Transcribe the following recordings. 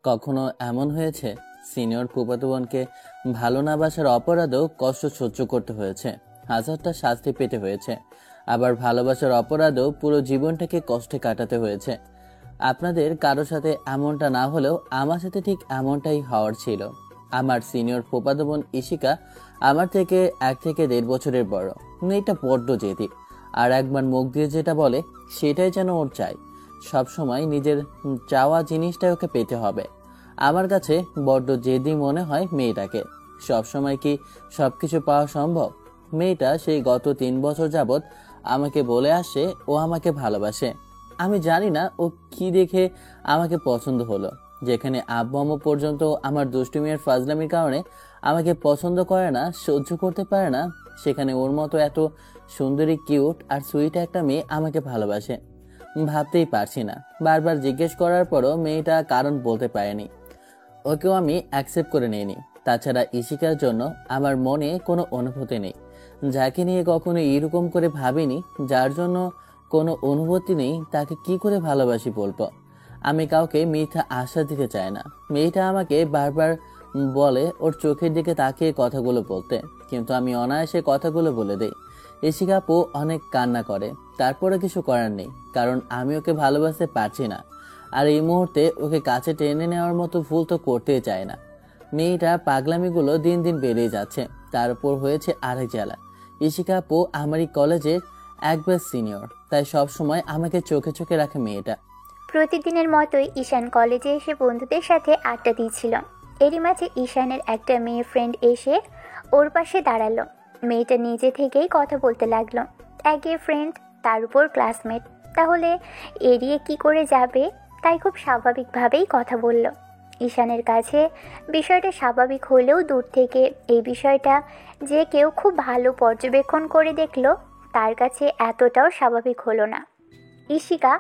কখনো এমন হয়েছে সিনিয়র ফুফাতো বোনকে ভালো না বাসার অপরাধেও কষ্ট সহ্য করতে হয়েছে, হাজারটা শাস্তি পেতে হয়েছে, আবার ভালোবাসার অপরাধেও পুরো জীবনটাকে কষ্টে কাটাতে হয়েছে। আপনাদের কারোর সাথে এমনটা না হলেও আমার সাথে ঠিক এমনটাই হওয়ার ছিল। আমার সিনিয়র ফুফাতো বোন ইশিকা আমার থেকে 1 থেকে 1.5 বছরের বড়। মেয়েটা বড্ড জেদি, আর একবার মুখ দিয়ে যেটা বলে সেটাই যেন ওর চাই। সবসময় নিজের চাওয়া জিনিসটাই ওকে পেতে হবে। আমার কাছে বড্ড জেদি মনে হয় মেয়েটাকে। সবসময় কি সবকিছু পাওয়া সম্ভব? মেয়েটা সেই গত 3 বছর যাবৎ আমাকে বলে আসে ও আমাকে ভালোবাসে। আমি জানি না ও কি দেখে আমাকে পছন্দ হলো। যেখানে আব্বু আম্মু পর্যন্ত আমার দুষ্টুমি আর ফাজলামির কারণে আমাকে পছন্দ করে না, সহ্য করতে পারে না, সেখানে ওর মতো এত সুন্দরী, কিউট আর সুইট একটা মেয়ে আমাকে ভালোবাসে। ভাবতেই পারছি না। বারবার জিজ্ঞেস করার পরও মেয়েটা কারণ বলতে পারেনি। ওকেও আমি অ্যাকসেপ্ট করে নিইনি। তাছাড়া ইশিকার জন্য আমার মনে কোনো অনুভূতি নেই। যাকে নিয়ে কখনো এরকম করে ভাবিনি, যার জন্য কোনো অনুভূতি নেই, তাকে কি করে ভালোবাসি বলবো? আমি কাউকে মিথ্যা আশ্বাস দিতে চাই না। মেয়েটা আমাকে বারবার বলে ওর চোখের দিকে তাকিয়ে কথাগুলো বলতে, কিন্তু আমি অনায়াসে কথাগুলো বলে দেই। ইশিকা আপু অনেক কান্না করে, তারপরে কিছু করার নেই, কারণ আমি ওকে ভালোবাসতে পারছি না। আর এই মুহূর্তে ওকে কাছে টেনে নেওয়ার মতো ভুল তো করতেই চায় না। মেয়েটা পাগলামিগুলো দিন দিন বেড়েই যাচ্ছে, তার উপর হয়েছে আরেক জ্বালা। ইশিকা আপু আমারই কলেজের একবার সিনিয়র, তাই সব সময় আমাকে চোখে চোখে রাখে মেয়েটা। প্রতিদিনের মতোই ঈশান কলেজে এসে বন্ধুদের সাথে আড্ডা দিয়েছিল। এরই মাঝে ঈশানের একটা মেয়ে ফ্রেন্ড এসে ওর পাশে দাঁড়ালো। মেয়েটা নিজে থেকেই কথা বলতে লাগলো। একে ফ্রেন্ড, তার উপর ক্লাসমেট, তাহলে এড়িয়ে কি করে যাবে? তাই খুব স্বাভাবিকভাবেই কথা বলল। ঈশানের কাছে বিষয়টা স্বাভাবিক হলেও দূর থেকে এই বিষয়টা যে কেউ খুব ভালো পর্যবেক্ষণ করে দেখলো, তার কাছে এতটাও স্বাভাবিক হলো না। ইশিকা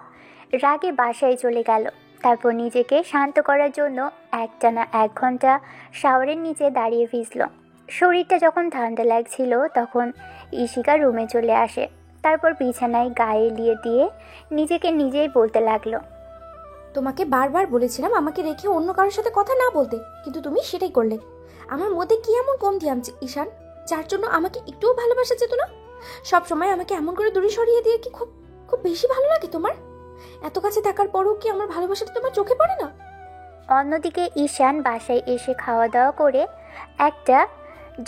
রাগে বাসায় চলে গেল। তারপর নিজেকে শান্ত করার জন্য একটানা 1 ঘন্টা শাওয়ারের নিচে দাঁড়িয়ে ভিজল। শরীরটা যখন ঠান্ডা লাগছিল তখন ইশিকা রুমে চলে আসে। তারপর বিছানায় গায়ে এলিয়ে দিয়ে নিজেকে নিজেই বলতে লাগলো, তোমাকে বারবার বলেছিলাম আমাকে রেখে অন্য কারোর সাথে কথা না বলতে, কিন্তু তুমি সেটাই করলে। আমার মধ্যে কি এমন কমতি আনছে ঈশান, যার জন্য আমাকে একটুও ভালোবাসা যেত না? সব সময় আমাকে এমন করে দূরে সরিয়ে দিয়ে কি খুব খুব বেশি ভালো লাগে তোমার? এত কাছে থাকার পরও কি আমার ভালোবাসাটা তোমার চোখে পড়ে না? অন্যদিকে ঈশান বাসায় এসে খাওয়া দাওয়া করে একটা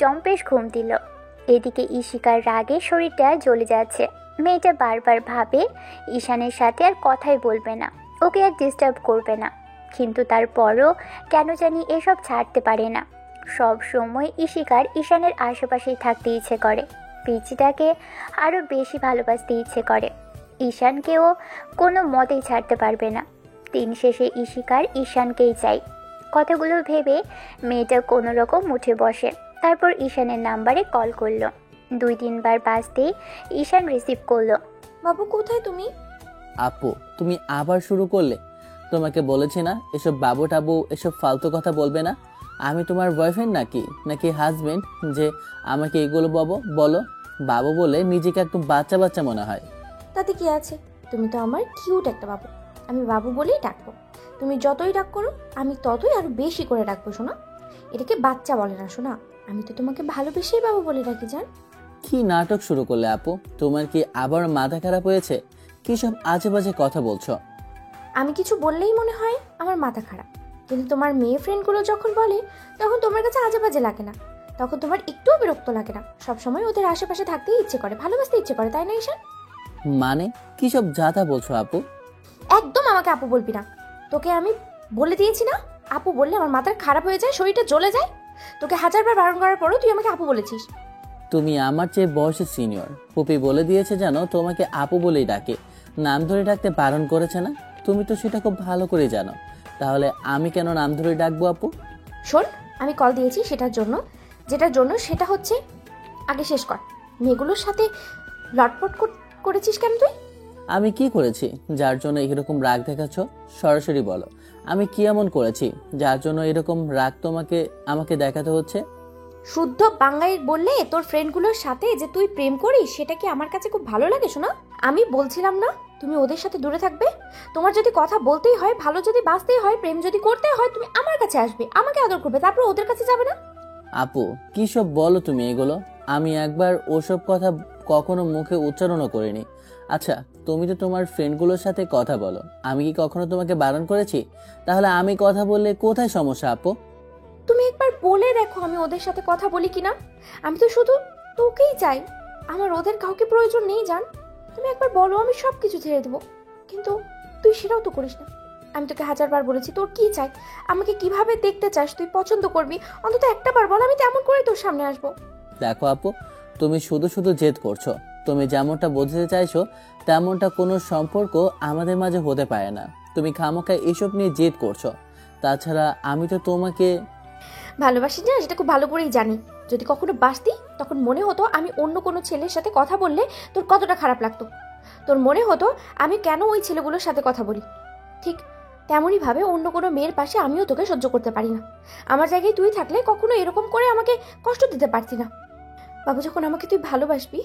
জম্পেশ ঘুম দিল। এদিকে ইশিকার রাগে শরীরটা জ্বলে যাচ্ছে। মেয়েটা বারবার ভাবে ঈশানের সাথে আর কথাই বলবে না, ওকে আর ডিস্টার্ব করবে না, কিন্তু তারপরও কেন জানি এসব ছাড়তে পারে না। সব সময় ইশিকার ঈশানের আশেপাশেই থাকতে ইচ্ছে করে, পিচিটাকে আরও বেশি ভালোবাসতে ইচ্ছে করে। ঈশানকেও কোনো মতেই ছাড়তে পারবে না। দিন শেষে ইশিকার ঈশানকেই চাই। কথাগুলো ভেবে মেয়েটা কোনো রকম উঠে বসে। তারপর ঈশানের নাম্বারে কল করলো। 2-3 বার বাজতেই ঈশান রিসিভ করলো। বাবু কোথায় তুমি? আপু, তুমি আবার শুরু করলে? তোমাকে বলেছি না এসব বাবু টাবু এসব ফালতু কথা বলবে না। আমি তোমার বয়ফ্রেন্ড নাকি হাজবেন্ড যে আমাকে এগুলো বলো? বাবু বলে নিজেকে একদম বাচ্চা বাচ্চা মনে হয়। তাতে কি আছে, তুমি তো আমার কিউট একটা বাবু। আমি বাবু বলেই ডাকবো। তুমি যতই ডাক করো আমি ততই আরো বেশি করে ডাকবো শোনা। এটাকে বাচ্চা বলে না শোনা, আমি তো তোমাকে ভালোবেসেই বাবু বলে ডাকি জান। কি নাটক শুরু করলে আপু? তোমার কি আবার মাথা খারাপ হয়েছে? কি সব আজে বাজে কথা বলছো? আমি কিছু বললেই মনে হয় আমার মাথা খারাপ, কিন্তু তোমার মেয়ে ফ্রেন্ডগুলো যখন বলে তখন তোমার কাছে আজে বাজে লাগে না, তখন তোমার একটুও বিরক্ত লাগে না। সবসময় ওদের আশেপাশে থাকতেই ইচ্ছে করে, ভালোবাসতে ইচ্ছে করে, তাই না ঈশান? মানে কি সব যাতা বলছো আপু? একদম আমাকে আপু বলবি না। তোকে আমি বলে দিয়েছি না, আপু বললে আমার মাথা খারাপ হয়ে যায়, শরীরটা জ্বলে যায়। তোকে 1000বার বারণ করার পরও তুই আমাকে আপু বলেছিস। তুমি আমার চেয়ে বয়সে সিনিয়র। পুপি বলে দিয়েছে জানো তোমাকে আপু বলেই ডাকে, নাম ধরে ডাকতে বারণ করেছে না? তুমি তো সেটা খুব ভালো করে জানো, তাহলে আমি কেন নাম ধরে ডাকবো আপু? শোন, আমি কল দিয়েছি যেটার জন্য সেটা হচ্ছে, আগে শেষ কর। মেয়েগুলোর সাথে লটপট করেছিস কেন তুই? আমি কি করেছি যার জন্য এরকম রাগ দেখাচ্ছ? সরাসরি বলো, আমি কি এমন করেছি যার জন্য এরকম রাগ আমাকে দেখাতে হচ্ছে? শুদ্ধ বাংলায় বললে তোর ফ্রেন্ডগুলোর সাথে যে তুই প্রেম করিস সেটা কি আমার কাছে খুব ভালো লাগে শোনা? আমি বলছিলাম না তুমি ওদের সাথে দূরে থাকবে? তোমার যদি কথা বলতেই হয়, ভালো যদি বাঁচতেই হয়, প্রেম যদি করতে হয়, তুমি আমার কাছে আসবে, আমাকে আদর করবে, তারপর ওদের কাছে যাবে না? আপু কি সব বলো তুমি এগুলো? আমি একবার ওসব কথা কখনো মুখে উচ্চারণও করিনি। আচ্ছা, তুমি তো তোমার ফ্রেন্ডগুলোর সাথে কথা বলো, আমি কি কখনো তোমাকে বারণ করেছি? তাহলে আমি কথা বললে কোথায় সমস্যা আপু? তুমি একবার বলে দেখো আমি ওদের সাথে কথা বলি কিনা। আমি তো শুধু তোকেই চাই, আমার ওদের কাউকে প্রয়োজন নেই জান। তুমি একবার বলো, আমি সব কিছু ছেড়ে দেবো। কিন্তু তুই সেটাও তো করিস না। আমি তোকে হাজারবার বলেছি তোর কি চাই, আমাকে কিভাবে দেখতে চাস, তুই পছন্দ করবি, অন্তত একটা বার বল, আমি তেমন করে তোর সামনে আসবো। দেখো আপু, তুমি শুধু শুধু জেদ করছো। তুমি যেমনটা বোঝাতে চাইছো তেমনটা কোনো সম্পর্ক আমাদের মাঝে হতে পারে না। তুমি খামোখা এসব নিয়ে জেদ করছো। তাছাড়া আমি তো তোমাকে ভালোবাসি না, সেটা খুব ভালো করেই জানি। যদি কখনো বাসতি তখন মনে হতো আমি অন্য কোনো ছেলের সাথে কথা বললে তোর কতটা খারাপ লাগতো। তোর মনে হতো আমি কেন ওই ছেলেগুলোর সাথে কথা বলি। ঠিক তেমনই ভাবে অন্য কোনো মেয়ের পাশে আমিও তোকে সহ্য করতে পারি না। আমার জায়গায় তুই থাকলে কখনো এরকম করে আমাকে কষ্ট দিতে পারতি না। বাবু, যখন আমাকে তুই ভালোবাসবি,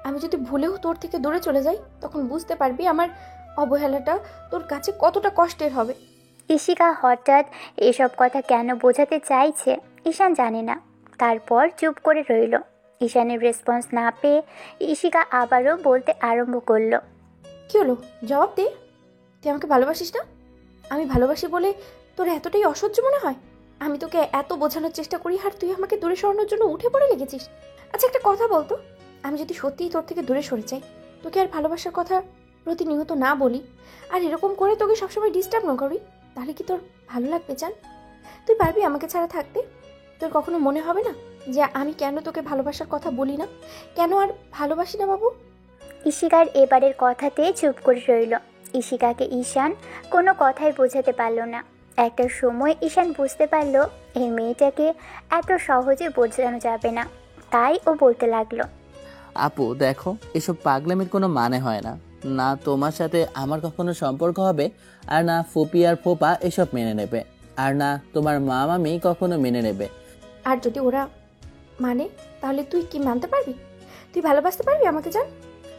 আমি যদি ভুলেও তোর থেকে দূরে চলে যাই, তখন বুঝতে পারবি আমার অবহেলাটা তোর কাছে কতটা কষ্টের হবে। ঈশিকা হঠাৎ এসব কথা কেন বোঝাতে চাইছে ঈশান জানে না। তারপর চুপ করে রইল। ঈশানের রেসপন্স না পেয়ে ঈশিকা আবারও বলতে আরম্ভ করলো। কি হলো, জবাব দে। তুই আমাকে ভালোবাসিস না? আমি ভালোবাসি বলে তোর এতটাই অসহ্য মনে হয়? আমি তোকে এত বোঝানোর চেষ্টা করি আর তুই আমাকে দূরে সরানোর জন্য উঠে পড়ে লেগেছিস। আচ্ছা, একটা কথা বলতো, আমি যদি সত্যিই তোর থেকে দূরে সরে যাই, তোকে আর ভালোবাসার কথা প্রতিনিয়ত না বলি, আর এরকম করে তোকে সবসময় ডিস্টার্ব না করি, তাহলে কি তোর ভালো লাগবে জান? তুই পারবি আমাকে ছাড়া থাকতে? তোর কখনো মনে হবে না যে আমি কেন তোকে ভালোবাসার কথা বলি না, কেন আর ভালোবাসি না বাবু? ঈশিকার এবারের কথাতে চুপ করে রইল। ঈশিকাকে ঈশান কোনো কথাই বোঝাতে পারল না। একটা সময় ঈশান বুঝতে পারল এই মেয়েটাকে এত সহজে বোঝানো যাবে না। তাই ও বলতে লাগলো। আপু দেখো, এসব পাগলামির কোনো মানে হয় না। না তোমার সাথে আমার কখনো সম্পর্ক হবে, আর না ফুপি আর ফোপা এসব মেনে নেবে, আর না তোমার মা মামি কখনো মেনে নেবে। আর যদি ওরা মানে, তাহলে তুই কি মানতে পারবি? তুই ভালোবাসতে পারবি আমাকে জান?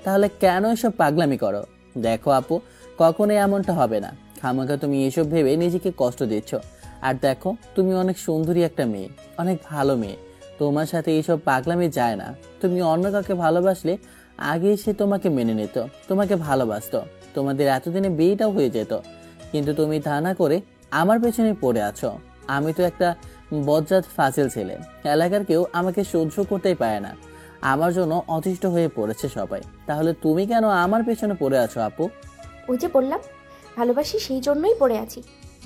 তাহলে কেন এসব পাগলামি করো? দেখো আপু, কখনোই এমনটা হবে না। খামাখা তুমি এসব ভেবে নিজেকে কষ্ট দিচ্ছ। আর দেখো, তুমি অনেক সুন্দরী একটা মেয়ে, অনেক ভালো মেয়ে। তোমার সাথে এইসব পাগলামি যায় না। তুমি অন্য কাউকে ভালোবাসলে আগে সে তোমাকে মেনে নিত, তোমাকে ভালোবাসতো, তোমাদের এতদিনে বিয়েটাও হয়ে যেত। কিন্তু তুমি তা না করে আমার পেছনে পড়ে আছো। আমি তো একটা বজ্জাত ফাজিল ছেলে, এলাকার কেউ আমাকে সহ্য করতেই পারে না। আমার জন্য অতিষ্ঠ হয়ে পড়েছে সবাই। তাহলে তুমি কেন আমার পেছনে পড়ে আছো আপু? ওই যে বললাম ভালোবাসি, সেই জন্যই পড়ে আছি।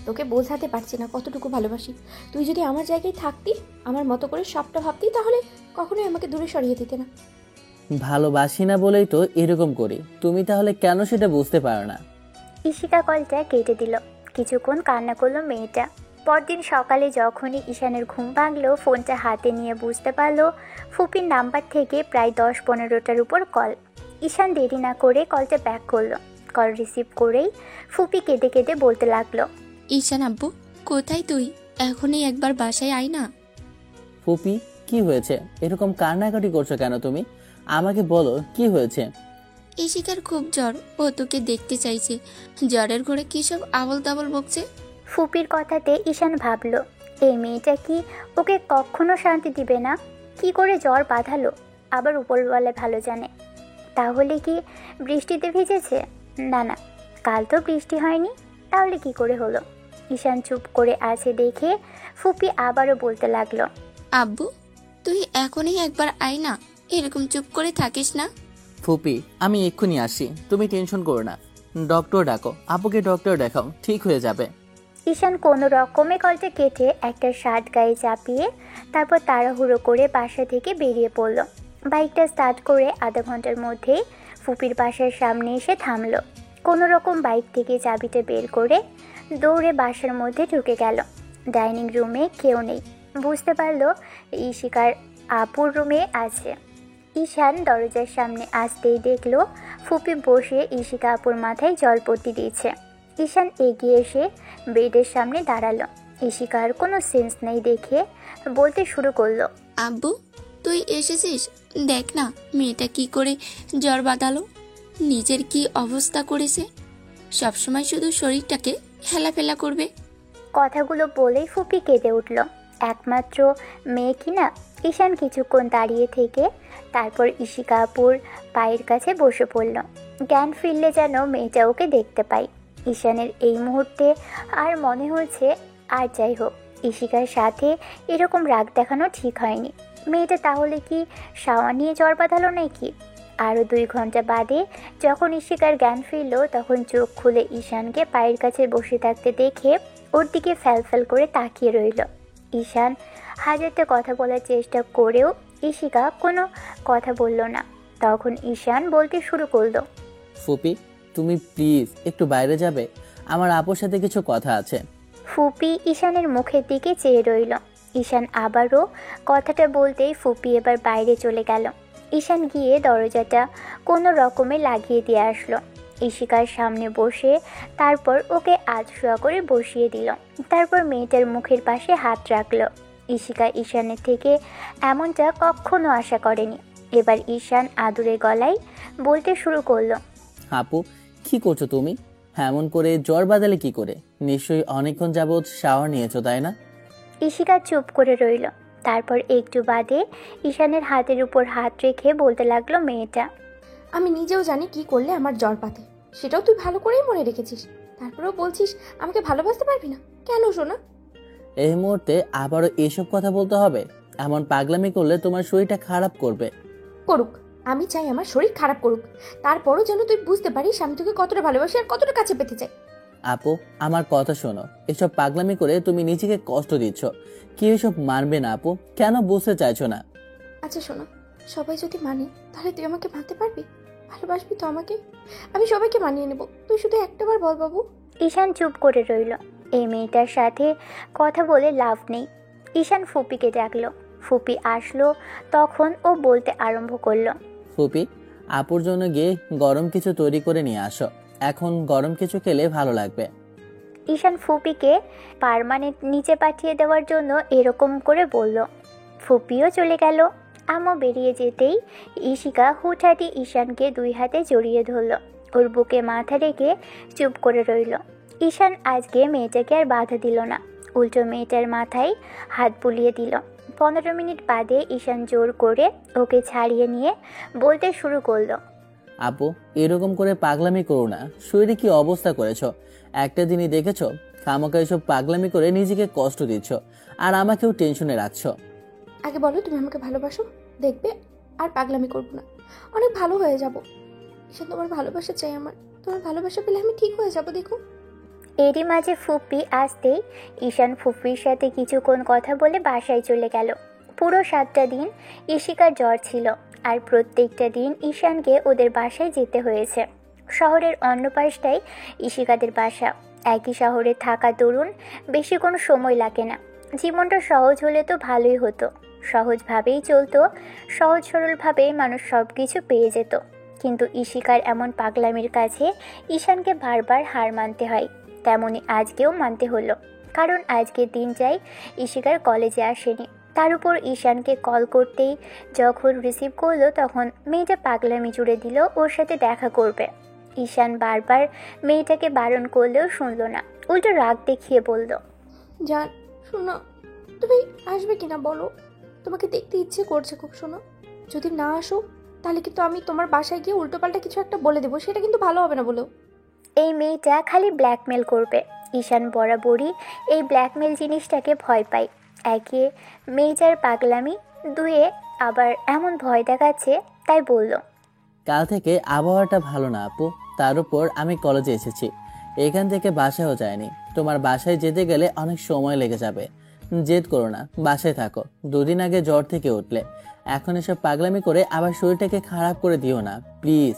তোকে বোঝাতে পারছি না কতটুকু ভালোবাসি। তুই যদি আমার জায়গায় থাকতি, আমার মতো করে সবটা ভাবতি, তাহলে কখনোই আমাকে দূরে সরিয়ে দিতে না। ভালোবাসি না বলেই তো এরকম করি। তুমি তাহলে কেন সেটা বুঝতে পারো না? ঈশিকা কলটা কেটে দিল। কিছুক্ষণ কান্না করলো মেয়েটা। পরদিন সকালে যখনই ঈশানের ঘুম ভাঙলো, ফোনটা হাতে নিয়ে বুঝতে পারলো ফুপির নাম্বার থেকে প্রায় 10-15টার উপর কল। ঈশান দেরি না করে কলটা ব্যাক করলো। কল রিসিভ করেই ফুপি কেঁদে কেঁদে বলতে লাগলো। ঈশান আব্বু, কোথায় তুই? এখনই একবার বাসায় আয় না। ফুপি, কি হয়েছে? এরকম কান্নাকাটি করছো কেন তুমি? আমাকে বলো কি হয়েছে? ঈশিকার খুব জ্বর, ও তোকে দেখতে চাইছে। জ্বরের ঘরে কি সব আবল তাবল বকছে। ফুপির কথাতে ঈশান ভাবলো, এই মেয়েটা কি ওকে কখনো শান্তি দিবে না? কি করে জ্বর বাঁধালো, আবার উপরওয়ালা ভালো জানে। তাহলে কি বৃষ্টিতে ভিজেছে? না না, কাল তো বৃষ্টি হয়নি, তাহলে কি করে হলো? ঈশান চুপ করে আছে দেখে ফুপি আবারও বলতে লাগলো। আব্বু, তুই এখনই একবার আয় না, এরকম চুপ করে থাকিস না। ফুপি, আমি এক্ষুনি আসি, তুমি টেনশন করো না। ডক্টর ডাকো, আপুকে ডক্টর দেখাও, ঠিক হয়ে যাবে। ঈশান কোনো রকমে কলটা কেটে একটা শার্ট গায়ে চাপিয়ে তারপর তাড়াহুড়ো করে বাসা থেকে বেরিয়ে পড়ল। বাইকটা স্টার্ট করে আধা ঘন্টার মধ্যেই ফুপির বাসার সামনে এসে থামলো। কোনো রকম বাইক থেকে চাবিটা বের করে দৌড়ে বাসার মধ্যে ঢুকে গেল। ডাইনিং রুমে কেউ নেই। বুঝতে পারলো ঈশিকার আপুর রুমে আছে। ঈশান দরজার সামনে আসতেই দেখলো ফুপি বসে ঈশিকা আপুর মাথায় জলপট্টি দিয়েছে। ঈশান এগিয়ে এসে বেডের সামনে দাঁড়ালো। ঈশিকার কোনো সেন্স নেই দেখে বলতে শুরু করলো। আব্বু, তুই এসেছিস? দেখ না মেয়েটা কি করে জ্বর বাঁধালো। নিজের কি অবস্থা করেছে। সবসময় শুধু শরীরটাকে হেলাফেলা করবে। কথাগুলো বলেই ফুপি কেঁদে উঠল। একমাত্র মেয়ে কিনা। ঈশান কিছুক্ষণ দাঁড়িয়ে থেকে তারপর ইশিকা আপুর পায়ের কাছে বসে পড়ল। জ্ঞান ফিরলে যেন মেয়েটা ওকে দেখতে পাই। ঈশানের এই মুহূর্তে আর মনে হচ্ছে, আর যাই হোক, ইশিকার সাথে এরকম রাগ দেখানো ঠিক হয়নি। মেয়েটা তাহলে কি শাওয়া নিয়ে জ্বর বাঁধালো নাকি? আরও 2 ঘন্টা বাদে যখন ইশিকার জ্ঞান ফিরল, তখন চোখ খুলে ঈশানকে পায়ের কাছে বসে থাকতে দেখে ওর দিকে ফ্যালফ্যাল করে তাকিয়ে রইল। ঈশান হাজারটা কথা বলার চেষ্টা করেও ইশিকা কোনো কথা বলল না। তখন ঈশান বলতে শুরু করলো, ফুপি, তুমি প্লিজ একটু বাইরে যাবে? আমার আপুর সাথে কিছু কথা আছে। ফুপি ঈশানের মুখের দিকে চেয়ে রইল। ঈশান আবারও কথাটা বলতেই ফুপি এবার বাইরে চলে গেল। ঈশান গিয়ে দরজাটা কোনো রকমে লাগিয়ে দিয়ে আসলো। ইশিকার সামনে বসে তারপর ওকে আধশোয়া করে বসিয়ে দিল। তারপর মেয়েটার মুখের পাশে হাত রাখলো। ইশিকা ঈশানের থেকে এমনটা কখনো আশা করেনি। এবার ঈশান আদুরে গলায় বলতে শুরু করলো, আপু, কি করছো তুমি? এমন করে জ্বর বাঁধালে কি করে? নিশ্চয়ই অনেকক্ষণ যাবৎ শাওয়ার নিয়েছো, তাই না? ইশিকা চুপ করে রইল। তারপর একটু বাদে ঈশানের হাতের উপর হাত রেখে বলতে লাগলো মেয়েটা, আমি নিজেও জানি কি করলে আমার জ্বর বাঁধে, সেটাও তুই ভালো করেই মনে রেখেছিস। তারপরেও বলছিস আমাকে ভালোবাসতে পারবি না কেন সোনা? এই মুহূর্তে আবারও এসব কথা বলতে হবে? এমন পাগলামি করলে তোমার শরীরটা খারাপ করবে। করুক, আমি চাই আমার শরীর খারাপ করুক, তারপরও যেন তুই বুঝতে পারিস আমি তোকে কতটা ভালোবাসি আর কতটা কাছে পেতে চাই। আপু, আমার কথা শোনো। এসব পাগলামি করে তুমি নিজেকে কষ্ট দিচ্ছ। কি এসব মানবে না আপু? কেন বুঝতে চাইছো না? আচ্ছা শোনা, সবাই যদি মানে তাহলে তুই আমাকে মানতে পারবি? ভালোবাসবি তো আমাকে? আমি সবাইকে মানিয়ে নেব, তুই শুধু একটাবার বল বাবু। ঈশান চুপ করে রইল। এই মেয়েটার সাথে কথা বলে লাভ নেই। ঈশান ফুপিকে ডাকলো। ফুপি আসলো। তখন ও বলতে আরম্ভ করলো, ফুপি, আপুর জন্য গিয়ে গরম কিছু তৈরি করে নিয়ে আসো। এখন গরম কিছু খেলে ভালো লাগবে। ঈশান ফুপিকে পার্মানেন্ট নিচে পাঠিয়ে দেওয়ার জন্য এরকম করে বলল। ফুপিও চলে গেল। আম্মু বেরিয়ে যেতেই ইশিকা হুটহাটি ঈশানকে 2 হাতে জড়িয়ে ধরল। ওর বুকে মাথা রেখে চুপ করে রইল। ঈশান আজকে মেয়েটাকে আর বাধা দিল না, উল্টো মেয়েটার মাথায় হাত বুলিয়ে দিল। 15 মিনিট বাদে ঈশান জোর করে ওকে ছাড়িয়ে নিয়ে বলতে শুরু করলো, আপু, এরকম করে পাগলামি করো না। শরীরে কি অবস্থা করেছো? একটা দিনই দেখেছো? খামোকা এসব পাগলামি করে নিজেকে কষ্ট দিচ্ছ আর আমাকেও টেনশনে রাখছো। আগে বলো তুমি আমাকে ভালোবাসো, দেখবে আর পাগলামি করবো না, অনেক ভালো হয়ে যাব। সে তোমার ভালোবাসা চাই আমার, তোমার ভালোবাসা পেলে আমি ঠিক হয়ে যাব। দেখো এরই মাঝে ফুপি আসতেই ঈশান ফুপির সাথে কিছুক্ষণ কথা বলে বাসায় চলে গেল। পুরো 7টা দিন ইশিকার জ্বর ছিল, আর প্রত্যেকটা দিন ঈশানকে ওদের বাসায় যেতে হয়েছে। শহরের অন্য পাশটাই ইশিকাদের বাসা। একই শহরে থাকা দরুন বেশি কোনো সময় লাগে না। জীবনটা সহজ হলে তো ভালোই হতো। সহজভাবেই চলতো, সহজ সরলভাবেই মানুষ সব কিছু পেয়ে যেত। কিন্তু ইশিকার এমন পাগলামির কাছে ঈশানকে বারবার হার মানতে হয়। তেমনি আজকেও মানতে হলো, কারণ আজকের দিনটাই ইশিকার কলেজে আসেনি। তার উপর ঈশানকে কল করতেই যখন রিসিভ করলো, তখন মেয়েটা পাগলামি জুড়ে দিল ওর সাথে দেখা করবে। ঈশান বারবার মেয়েটাকে বারণ করলেও শুনলো না, উল্টো রাগ দেখিয়ে বলল, জান শোনো, তুমি আসবে কিনা বলো? তোমাকে দেখতে ইচ্ছে করছে খুব। শোনো, যদি না আসো তাহলে কিন্তু আমি তোমার বাসায় গিয়ে উল্টোপাল্টা কিছু একটা বলে দেবো, সেটা কিন্তু ভালো হবে না বলো। এই মেয়েটা খালি ব্ল্যাকমেল করবে। ঈশান বরাবরই এই ব্ল্যাকমেল জিনিসটাকে ভয় পায়। একে মেয়েটার পাগলামি, 2 আবার এমন ভয় দেখাচ্ছে, তাই বলল, কাল থেকে আবহাওয়াটা ভালো না আপু। তার উপর আমি কলেজে এসেছি, এখান থেকে বাসায়ও যায়নি। তোমার বাসায় যেতে গেলে অনেক সময় লেগে যাবে। জেদ করো না, বাসায় থাকো। 2 দিন আগে জ্বর থেকে উঠলে, এখন এসব পাগলামি করে আবার শরীরটাকে খারাপ করে দিও না প্লিজ।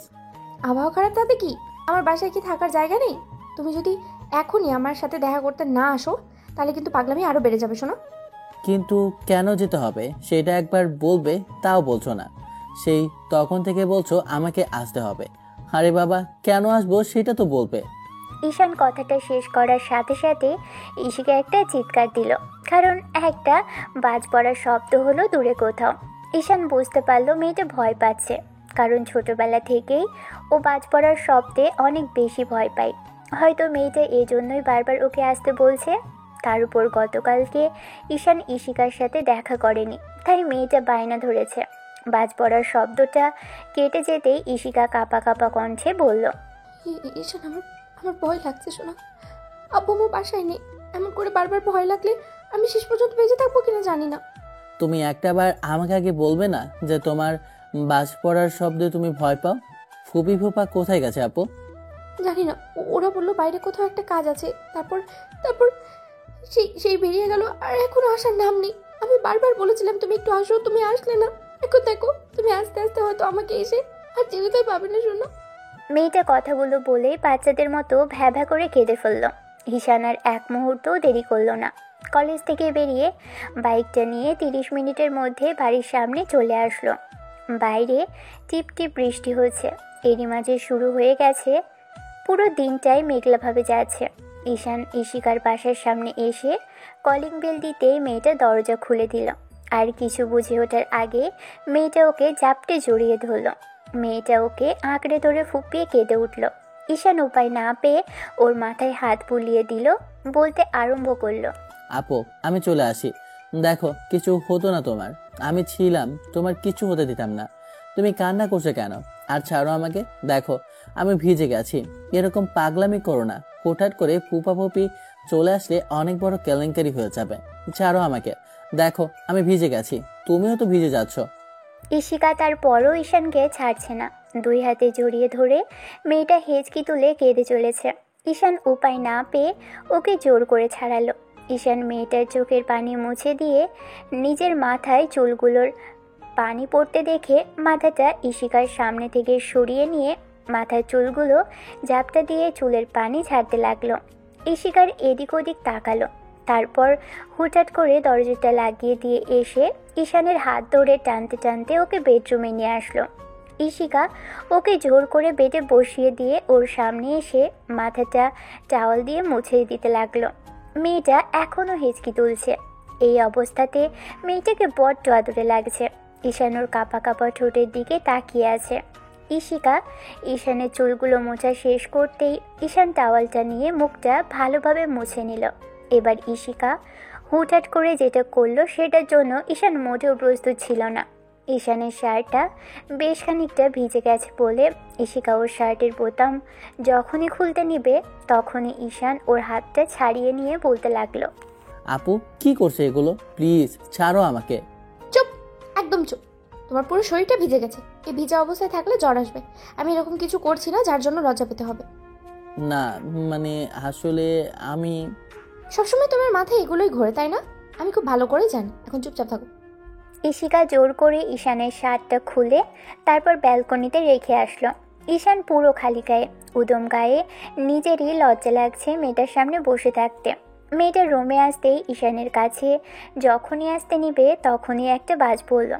আবহাওয়া খারাপ তাতে কি? আমার বাসায় কি থাকার জায়গা নেই? তুমি যদি এখনই আমার সাথে দেখা করতে না আসো তাহলে কিন্তু পাগলামি আরো বেড়ে যাবে। শোনো, কিন্তু কেন যেতে হবে সেটা একবার বলবে, তাও বলছো না। সেই তখন থেকে বলছো আমাকে আসতে হবে। আরে বাবা, কেন আসবো সেটা তো বলবে। ঈশান কথাটা শেষ করার সাথে সাথে ইশিকা একটা চিৎকার দিল, কারণ একটা বাজ পড়ার শব্দ হলো দূরে কোথাও। ঈশান বুঝতে পারলো মেয়েটা ভয় পাচ্ছে, কারণ ছোটবেলা থেকেই ও বাজ পড়ার শব্দে অনেক বেশি ভয় পায়। হয়তো মেয়েটা এই জন্যই বারবার ওকে আসতে বলছে। তার উপর গতকালকে ঈশান ইশিকার সাথে দেখা করেনি, তাই মেয়েটা বায়না ধরেছে। বাজ পড়ার শব্দটা কেটে যেতেই ইশিকা কাঁপা কাঁপা কণ্ঠে বলল, ঈশান, আমার আমার ভয় লাগছে শোনা। আব্বু আমার বাসায় নেই, এমন করে বারবার ভয় লাগলে আমি শেষ পর্যন্ত বেঁচে থাকবো কিনা জানি না। তুমি একটাবার আমাকে আগে বলবে না যে তোমার বাজ পড়ার শব্দে তুমি ভয় পাও? ফুপি ফুপা কোথায় গেছে আপু? জানি না, ওরা বললো বাইরে কোথাও একটা কাজ আছে। তারপর তারপর সেই বেরিয়ে গেল, আর এখনো আসার নাম নেই। আমি বারবার বলেছিলাম তুমি একটু আসো, তুমি আসলে না। এখন দেখো, তুমি আস্তে আস্তে হয়তো আমাকে এসে আর জীবিতই পাবে না শোনো। মেয়েটা কথাগুলো বলেই বাচ্চাদের মতো ভ্যাভা করে কেঁদে ফেলল। ঈশান আর এক মুহূর্তও দেরি করলো না। কলেজ থেকে বেরিয়ে বাইকটা নিয়ে 30 মিনিটের মধ্যে বাড়ির সামনে চলে আসলো। বাইরে টিপ টিপ বৃষ্টি হচ্ছে, এরই মাঝে শুরু হয়ে গেছে। পুরো দিনটাই মেঘলাভাবে যাচ্ছে। ঈশান ইশিকার বাসার সামনে এসে কলিং বেল দিতেই মেয়েটা দরজা খুলে দিল। আর কিছু বুঝে ওঠার আগে মেয়েটা ওকে জাপটে জড়িয়ে ধরল। মেয়েটা ওকে আঁকড়ে ধরে ফুপিয়ে কেঁদে উঠল। ঈশান উপায় না পেয়ে ওর মাথায় হাত বুলিয়ে দিল, বলতে আরম্ভ করলো, আপু আমি চলে আসি, দেখো কিছু হতো না তোমার, আমি ছিলাম, তোমার কিছু হতে দিতাম না। তুমি কান্না করছো কেন? আর ছাড়ো আমাকে, দেখো আমি ভিজে গেছি। এরকম পাগলামি করো না, হঠাৎ করে ফুপা ফুপি চলে আসলে অনেক বড় কেলেঙ্কারি হয়ে যাবে। ছাড়ো আমাকে, দেখো আমি ভিজে গেছি, তুমিও তো ভিজে যাচ্ছ। ইশিকা তারপরও ঈশানকে ছাড়ছে না। 2 হাতে জড়িয়ে ধরে মেয়েটা হেঁচকি তুলে কেঁদে চলেছে। ঈশান উপায় না পেয়ে ওকে জোর করে ছাড়ালো। ঈশান মেয়েটার চোখের পানি মুছে দিয়ে নিজের মাথায় চুলগুলোর পানি পড়তে দেখে মাথাটা ইশিকার সামনে থেকে সরিয়ে নিয়ে মাথার চুলগুলো ঝাপটা দিয়ে চুলের পানি ঝাড়তে লাগলো। ইশিকার এদিক ওদিক তাকালো, তারপর হুটহাট করে দরজাটা লাগিয়ে দিয়ে এসে ঈশানের হাত ধরে টানতে টানতে ওকে বেডরুমে নিয়ে আসলো। ইশিকা ওকে জোর করে বেডে বসিয়ে দিয়ে ওর সামনে এসে মাথাটা টাওয়াল দিয়ে মুছে দিতে লাগলো। মেয়েটা এখনও হেঁচকি তুলছে। এই অবস্থাতে মেয়েটাকে বড্ড আদরে লাগছে। ঈশান ওর কাঁপা কাঁপা ঠোঁটের দিকে তাকিয়ে আছে। ইশিকা ঈশানের চুলগুলো মোছা শেষ করতেই ঈশান টাওয়ালটা নিয়ে মুখটা ভালোভাবে মুছে নিল। এবার ইশিকা হুটহাট করে যেটা করলো সেটার জন্য ঈশান মোটেও প্রস্তুত ছিল না। ঈশানের শার্টটা বেশ খানিকটা ভিজে গেছে বলে ইশিকা ওর শার্টের বোতাম যখনই খুলতে নিবে তখনই ঈশান ওর হাতটা ছাড়িয়ে নিয়ে বলতে লাগলো, আপু কি করছে এগুলো? প্লিজ ছাড়ো আমাকে। চুপ, একদম চুপ। তোমার পুরো শরীরটা ভিজে গেছে। এই ভিজা অবস্থায় থাকলে জ্বর আসবে। আমি এরকম কিছু করছি না যার জন্য লজ্জা পেতে হবে। না মানে আসলে আমি সবসময় তোমার মাথায় এগুলোই ঘোরে, তাই না? আমি খুব ভালো করেই জানি। এখন চুপচাপ থাকো। ইশিকা জোর করে ঈশানের শার্টটা খুলে তারপর ব্যালকনিতে রেখে আসলো। ঈশান পুরো খালি গায়ে, উদম গায়ে, নিজেরই লজ্জা লাগছে মেয়েটার সামনে বসে থাকতে। মেয়েটার রুমে আসতেই ঈশানের কাছে যখনই আসতে নিবে তখনই একটা বাজ পড়ল।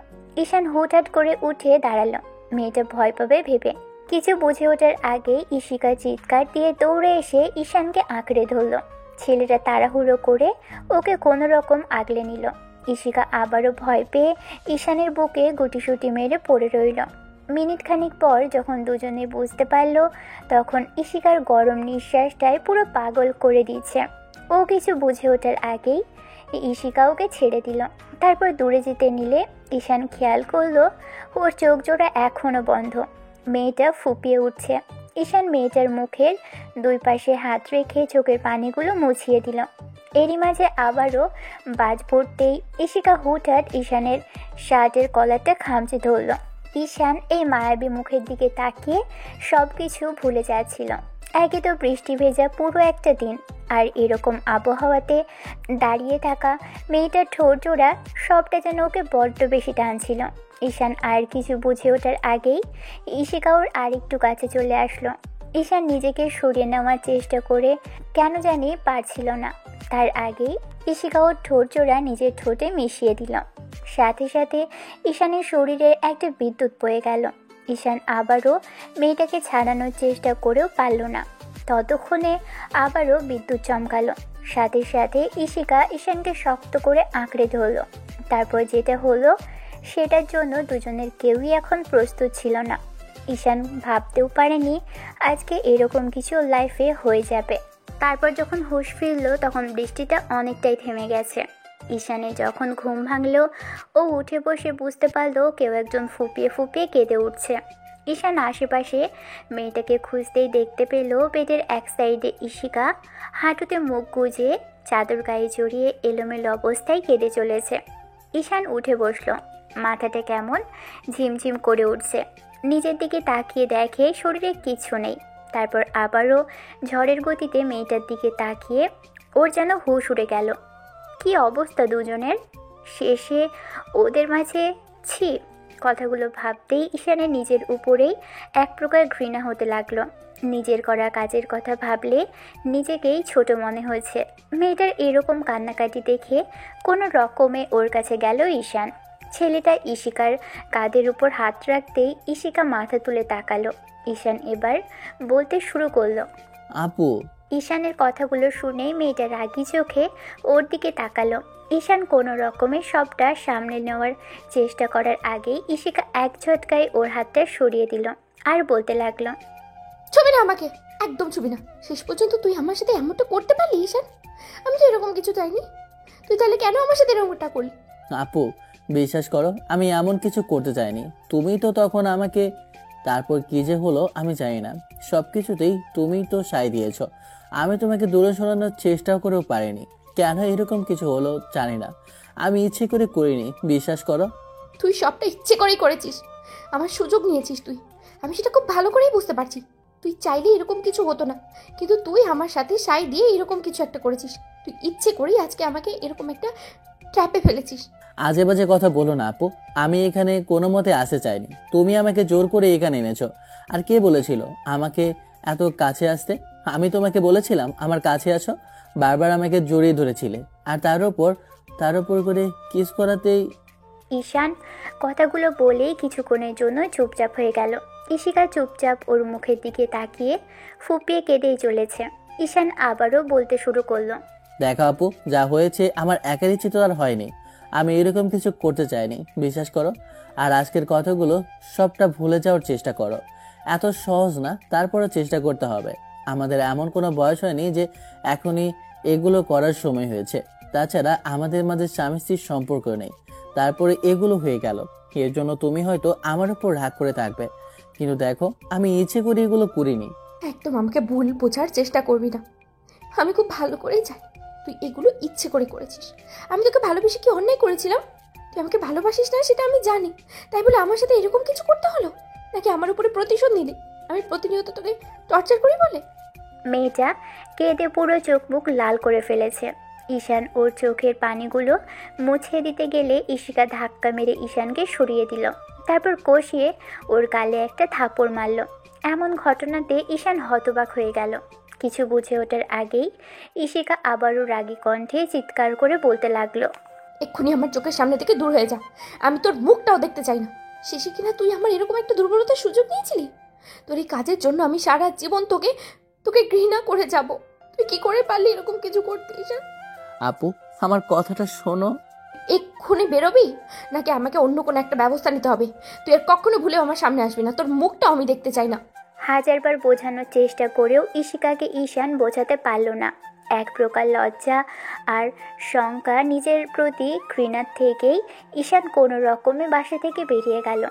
ঈশান হুটহাট করে উঠে দাঁড়ালো, মেয়েটা ভয় পাবে ভেবে। কিছু বুঝে ওঠার আগেই ইশিকা চিৎকার দিয়ে দৌড়ে এসে ঈশানকে আঁকড়ে ধরল। ছেলেটা তাড়াহুড়ো করে ওকে কোনো রকম আগলে নিল। ইশিকা আবারও ভয় পেয়ে ঈশানের বুকে গুটিসুটি মেরে পড়ে রইল। মিনিট খানিক পর যখন দুজনে বুঝতে পারল তখন ইশিকার গরম নিঃশ্বাসটাই পুরো পাগল করে দিচ্ছে। ও কিছু বুঝে ওঠার আগেই ইশিকা ওকে ছেড়ে দিল। তারপর দূরে যেতে নিলে ঈশান খেয়াল করলো ওর চোখ জোড়া এখনও বন্ধ। মেয়েটা ফুপিয়ে উঠছে। ঈশান মেয়েটার মুখের 2 পাশে হাত রেখে চোখের পানিগুলো মুছিয়ে দিল। এরই মাঝে আবারও বাজ পড়তেই ইশিকা হুটহাট ঈশানের শার্টের কলারটা খামচে ধরল। ঈশান এই মায়াবী মুখের দিকে তাকিয়ে সব কিছু ভুলে যাচ্ছিল। একে তো বৃষ্টি ভেজা পুরো একটা দিন, আর এরকম আবহাওয়াতে দাঁড়িয়ে থাকা মেয়েটার ঠোঁট জোড়া সবটা যেন ওকে বড্ড বেশি টানছিল। ঈশান আর কিছু বুঝে ওঠার আগেই ইশিকা ওর আরেকটু কাছে চলে আসলো। ঈশান নিজেকে সরিয়ে নেওয়ার চেষ্টা করে কেন জানি পারছিল না। তার আগেই ইশিকা ওর ঠোঁট জোড়া নিজের ঠোঁটে মিশিয়ে দিল। সাথে সাথে ঈশানের শরীরে একটা বিদ্যুৎ বয়ে গেল। ঈশান আবারও মেয়েটাকে ছাড়ানোর চেষ্টা করেও পারল না। ততক্ষণে আবারও বিদ্যুৎ চমকালো। সাথে সাথে ইশিকা ঈশানকে শক্ত করে আঁকড়ে ধরল। তারপর যেটা হলো সেটার জন্য দুজনের কেউই এখন প্রস্তুত ছিল না। ঈশান ভাবতেও পারেনি আজকে এরকম কিছু লাইফে হয়ে যাবে। তারপর যখন হুঁশ ফিরল তখন বৃষ্টিটা অনেকটাই থেমে গেছে। ঈশানের যখন ঘুম ভাঙলো ও উঠে বসে বুঝতে পারলো কেউ একজন ফুপিয়ে ফুপিয়ে কেঁদে উঠছে। ঈশান আশেপাশে মেয়েটাকে খুঁজতেই দেখতে পেল বেডের এক সাইডে ঈশিকা হাঁটুতে মুখ গুজে চাদর গায়ে জড়িয়ে এলোমেলো অবস্থায় কেঁদে চলেছে। ঈশান উঠে বসলো, মাথাটা কেমন ঝিমঝিম করে উঠছে। নিজের দিকে তাকিয়ে দেখে শরীরে কিছু নেই। তারপর আবারও ঝড়ের গতিতে মেয়েটার দিকে তাকিয়ে ওর যেন হুঁশ উড়ে গেল। কি অবস্থা দুজনের, শেষে ওদের মাঝে ছি। কথাগুলো ভাবতেই ঈশানের নিজের উপরেই এক প্রকার ঘৃণা হতে লাগলো। নিজের করা কাজের কথা ভাবলে নিজেকেই ছোট মনে হয়েছে। মেয়েটার এরকম কান্নাকাটি দেখে কোনো রকমে ওর কাছে গেল ঈশান। ছেলেটা ঈশিকার কাঁধের উপর হাত রাখতেই ঈশিকা মাথা তুলে তাকালো। ঈশান এবার বলতে শুরু করলো। আপু, ঈশানের কথাগুলো শুনেই মেয়েটা রাগি চোখে ওর দিকে তাকালো। ঈশান কোনো রকমে সবটা সামলে নেওয়ার চেষ্টা করার আগেই ঈশিকা এক ঝটকায় ওর হাতটা সরিয়ে দিল আর বলতে লাগলো, ছবি না আমাকে, একদম ছবি না। শেষ পর্যন্ত তুই আমার সাথে এমনটা করতে পারলি ঈশান? আমি তো এরকম কিছু চাইনি। তুই তাহলে কেন আমার সাথে এরকমটা করলি? আপু বিশ্বাস করো, আমি এমন কিছু করতে চাইনি। তুমি তো তখন আমাকে, তারপর কি যে হলো আমি জানি না। সব কিছুতেই তুমি তো সায় দিয়েছ। আমি তোমাকে দূরে সরানোর চেষ্টাও করেও পারিনি। কেন এরকম কিছু হলো জানি না, আমি ইচ্ছে করে করিনি, বিশ্বাস করো। তুই সবটা ইচ্ছে করেই করেছিস, আমার সুযোগ নিয়েছিস তুই। আমি সেটা খুব ভালো করেই বুঝতে পারছি। তুই চাইলে এরকম কিছু হতো না, কিন্তু তুই আমার সাথে সাই দিয়ে এরকম কিছু একটা করেছিস। তুই ইচ্ছে করেই আজকে আমাকে এরকম একটা ট্র্যাপে ফেলেছিস। আজে বাজে কথা বলো না আপু, আমি এখানে কোনো মতে আসতে চাইনি। তুমি আমাকে জোর করে এখানে এনেছো। আর কে বলেছিল আমাকে এত কাছে আসতে? আমি তোমাকে বলেছিলাম আমার কাছে আসো, বারবার আমাকে জড়িয়ে ধরেছিলে। আর তার উপর করে কিস করাতেই। ঈশান কথাগুলো বলেই কিছুক্ষণের জন্য চুপচাপ হয়ে গেল। ঈশিকা চুপচাপ ওর মুখের দিকে তাকিয়ে ফুপিয়ে কেঁদেই চলেছে। ঈশান আবারও বলতে শুরু করলো, দেখো আপু, যা হয়েছে আমার একার ইচ্ছে তো আর হয়নি। আমি এরকম কিছু করতে চাইনি, বিশ্বাস করো। আর আজকের কথাগুলো সবটা ভুলে যাওয়ার চেষ্টা করো। এত সহজ না, তারপরও চেষ্টা করতে হবে। আমাদের এমন কোনো বয়স হয়নি যে এখনই এগুলো করার সময় হয়েছে। তাছাড়া আমাদের মাঝে স্বামী স্ত্রীর সম্পর্ক নেই, তারপরে এগুলো হয়ে গেল। এর জন্য তুমি হয়তো আমার উপর রাগ করে থাকবে, কিন্তু দেখো আমি ইচ্ছে করে এগুলো করিনি। একদম আমাকে ভুল বোঝার চেষ্টা করবি না। আমি খুব ভালো করেই জানি তুই এগুলো ইচ্ছে করে করেছিস। আমি তোকে ভালোবেসে কি অন্যায় করেছিলাম? তুই আমাকে ভালোবাসিস না সেটা আমি জানি, তাই বলে আমার সাথে এরকম কিছু করতে হলো? নাকি আমার উপরে প্রতিশোধ নিলি? আমি প্রতিনিয়ত তোকে টর্চার করি বলে? মেয়েটা কেঁদে পুরো চোখ মুখ লাল করে ফেলেছে। ঈশান ওর চোখের পানিগুলো মুছে দিতে গেলে ঈশিকা ধাক্কা মেরে ঈশানকে সরিয়ে দিল। তারপর কষিয়ে ওর গালে একটা থাপড় মারল। এমন ঘটনাতে ঈশান হতবাক হয়ে গেল। কিছু বুঝে ওঠার আগেই ঈশিকা আবারও রাগী কণ্ঠে চিৎকার করে বলতে লাগলো, এক্ষুনি আমার চোখের সামনে থেকে দূর হয়ে যা। আমি তোর মুখটাও দেখতে চাই না। শেষে কিনা তুই আমার এরকম একটা দুর্বলতার সুযোগ নিয়েছিলি। তোর এই কাজের জন্য আমি সারা জীবন তোকে ঘৃণা করে যাব। তুই কি করে পারলি এরকম কিছু করতে ঈশান? আপু আমার কথাটা শোনো। এক্ষুনি বেরোবি নাকি আমাকে অন্য কোনো একটা ব্যবস্থা নিতে হবে? তুই আর কখনো ভুলেও আমার সামনে আসবি না। তোর মুখটাও আমি দেখতে চাই না। হাজারবার বোঝানোর চেষ্টা করেও ঈশিকাকে ঈশান বোঝাতে পারল না। এক প্রকার লজ্জা আর শঙ্কা, নিজের প্রতি ঘৃণার থেকেই ঈশান কোনো রকমে বাসা থেকে বেরিয়ে গেল।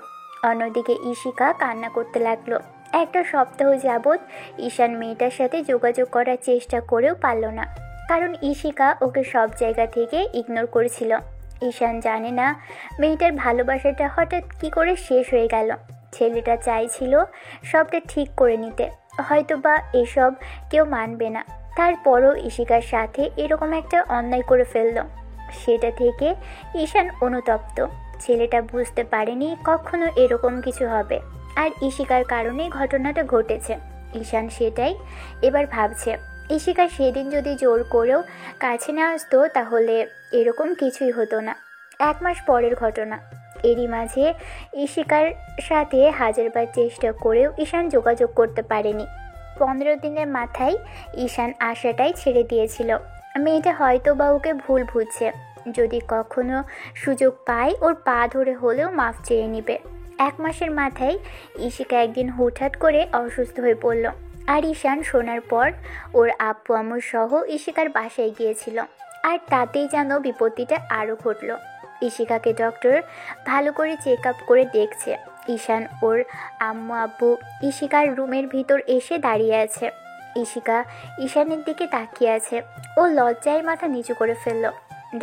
অন্যদিকে ঈশিকা কান্না করতে লাগলো। একটা সপ্তাহ যাবৎ ঈশান মেয়েটার সাথে যোগাযোগ করার চেষ্টা করেও পারল না, কারণ ঈশিকা ওকে সব জায়গা থেকে ইগনোর করেছিল। ঈশান জানে না মেয়েটার ভালোবাসাটা হঠাৎ কি করে শেষ হয়ে গেল। ছেলেটা চাইছিল সবটা ঠিক করে নিতে, হয়তোবা এসব কেউ মানবে না। তারপরও ঈশিকার সাথে এরকম একটা অন্যায় করে ফেলল। সেটা থেকে ঈশান অনুতপ্ত। ছেলেটা বুঝতে পারেনি কখনো এরকম কিছু হবে, আর ঈশিকার কারণে ঘটনাটা ঘটেছে। ঈশান সেটাই এবার ভাবছে। ঈশিকা সেদিন যদি জোর করেও কাছে না আসতো তাহলে এরকম কিছুই হতো না। 1 মাস পরের ঘটনা। এরই মাঝে ঈশিকার সাথে হাজারবার চেষ্টা করেও ঈশান যোগাযোগ করতে পারেনি। 15 দিনের মাথায় ঈশান আশাটাই ছেড়ে দিয়েছিল। মেয়েটা হয়তো বা ওকে ভুল বুঝছে। যদি কখনো সুযোগ পায় ওর পা ধরে হলেও মাফ চেয়ে নিবে। 1 মাসের মাথায় ইশিকা একদিন হুটহাট করে অসুস্থ হয়ে পড়ল। আর ঈশান শোনার পর ওর আব্বু আম্মু সহ ইশিকার বাসায় গিয়েছিল। আর তাতেই যেন বিপত্তিটা আরও ঘটল। ইশিকাকে ডক্টর ভালো করে চেক আপ করে দেখছে। ঈশান ওর আম্মু আব্বু ইশিকার রুমের ভিতর এসে দাঁড়িয়ে আছে। ইশিকা ঈশানের দিকে তাকিয়ে আছে। ও লজ্জায় মাথা নিচু করে ফেলল।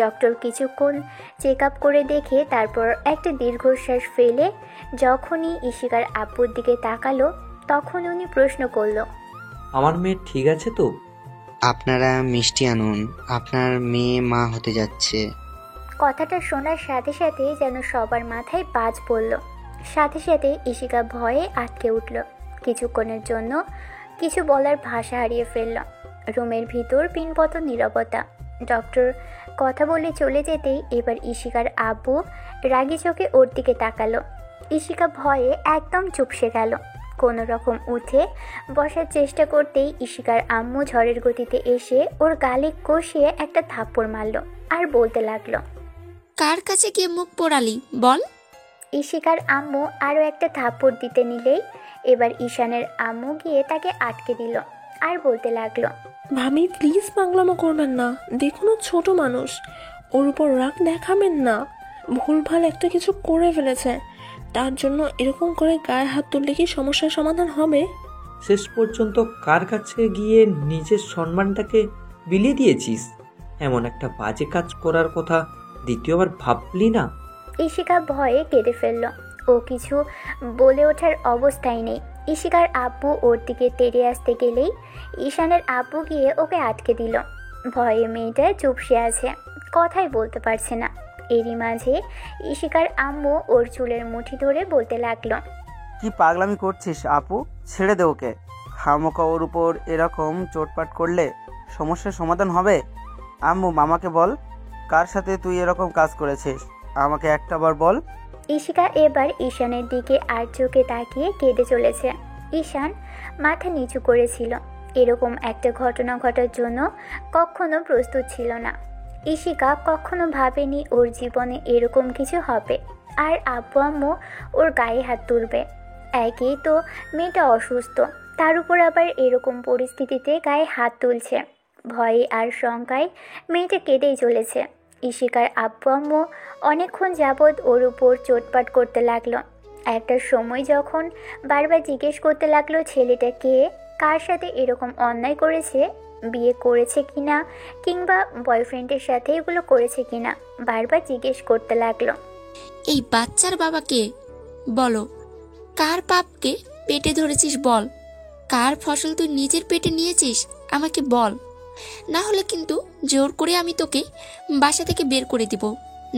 ডক্টর কিছুক্ষণ চেক আপ করে দেখে তারপর একটা দীর্ঘশ্বাস ফেলে যখনই ইশিকার আব্বুর দিকে তাকালো তখন উনি প্রশ্ন করল, আমার মেয়ে ঠিক আছে তো? আপনারা মিষ্টি আনুন, আপনার মেয়ে মা হতে যাচ্ছে। কথাটা শোনার সাথে সাথে যেন সবার মাথায় বাজ পড়ল। সাথে সাথে ইশিকা ভয়ে আটকে উঠল। কিছুক্ষণের জন্য কিছু বলার ভাষা হারিয়ে ফেলল। রুমের ভিতর পিনপত নীরবতা। ডক্টর কথা বলে চলে যেতেই এবার ইশিকার আব্বু রাগী চোখে ওর দিকে তাকালো। ইশিকা ভয়ে একদম চুপসে গেল। কোনো রকম উঠে বসার চেষ্টা করতেই ইশিকার আম্মু ঝড়ের গতিতে এসে ওর গালে কষিয়ে একটা থাপ্পড় মারল আর বলতে লাগলো, কার কাছে গিয়ে মুখ পোড়ালি বল? ইশিকার আম্মু আরও একটা থাপ্পড় দিতে নিলেই এবার ঈশানের আম্মু গিয়ে তাকে আটকে দিল আর বলতে লাগলো, ভাবি প্লিজ পাগলামো করবেন না, দেখুন ও ছোট মানুষ, ওর উপর রাগ দেখাবেন না। ভুলভাল একটা কিছু করে ফেলেছে, তার জন্য এরকম করে গায়ে হাত তুললে কি সমস্যার সমাধান হবে? শেষ পর্যন্ত কার কাছে গিয়ে নিজের সম্মানটাকে বিলিয়ে দিয়েছিস? এমন একটা বাজে কাজ করার কথা দ্বিতীয়বার ভাবলি না? ইশিকা ভয়ে কেঁদে ফেলল। ও কিছু বলে ওঠার অবস্থায় নেই। ইশিকার আব্বু ওর দিকে তেড়ে আসতে গেলেই ঈশানের আব্বু গিয়ে ওকে আটকে দিল। ভয়ে মেয়েটা চুপসে আছে, কথাই বলতে পারছে না। এরই মাঝে ইশিকার আম্মু ওর চুলের মুঠি ধরে বলতে লাগলো, কি পাগলামি করছিস আপু, ছেড়ে দে ওকে। খামোকা ওর উপর এরকম চোটপাট করলে সমস্যার সমাধান হবে? আম্মু মামাকে বল, কার সাথে তুই এরকম কাজ করেছিস, আমাকে একটাবার বল। ইশিকা এবার ঈশানের দিকে আর চোখে তাকিয়ে কেঁদে চলেছে। ঈশান মাথা নিচু করেছিল। এরকম একটা ঘটনা ঘটার জন্য কখনো প্রস্তুত ছিল না। ইশিকা কখনো ভাবেনি ওর জীবনে এরকম কিছু হবে আর আব্বু আম্মু ওর গায়ে হাত তুলবে। একেই তো মেয়েটা অসুস্থ, তার উপর আবার এরকম পরিস্থিতিতে গায়ে হাত তুলছে। ভয়ে আর শঙ্কায় মেয়েটা কেঁদেই চলেছে। ইশিকার আব্বু আম্মু অনেকক্ষণ যাবৎ ওর উপর চোটপাট করতে লাগলো। একটা সময় যখন বারবার জিজ্ঞেস করতে লাগলো ছেলেটা কে, কার সাথে এরকম অন্যায় করেছে, বিয়ে করেছে কিনা কিংবা বয়ফ্রেন্ডের সাথে এগুলো করেছে কিনা, বারবার জিজ্ঞেস করতে লাগলো। এই বাচ্চার বাবাকে বলো, কার পাপকে পেটে ধরেছিস বল? কার ফসল তুই নিজের পেটে নিয়েছিস আমাকে বল, না হলে কিন্তু জোর করে আমি তোকে বাসা থেকে বের করে দিব,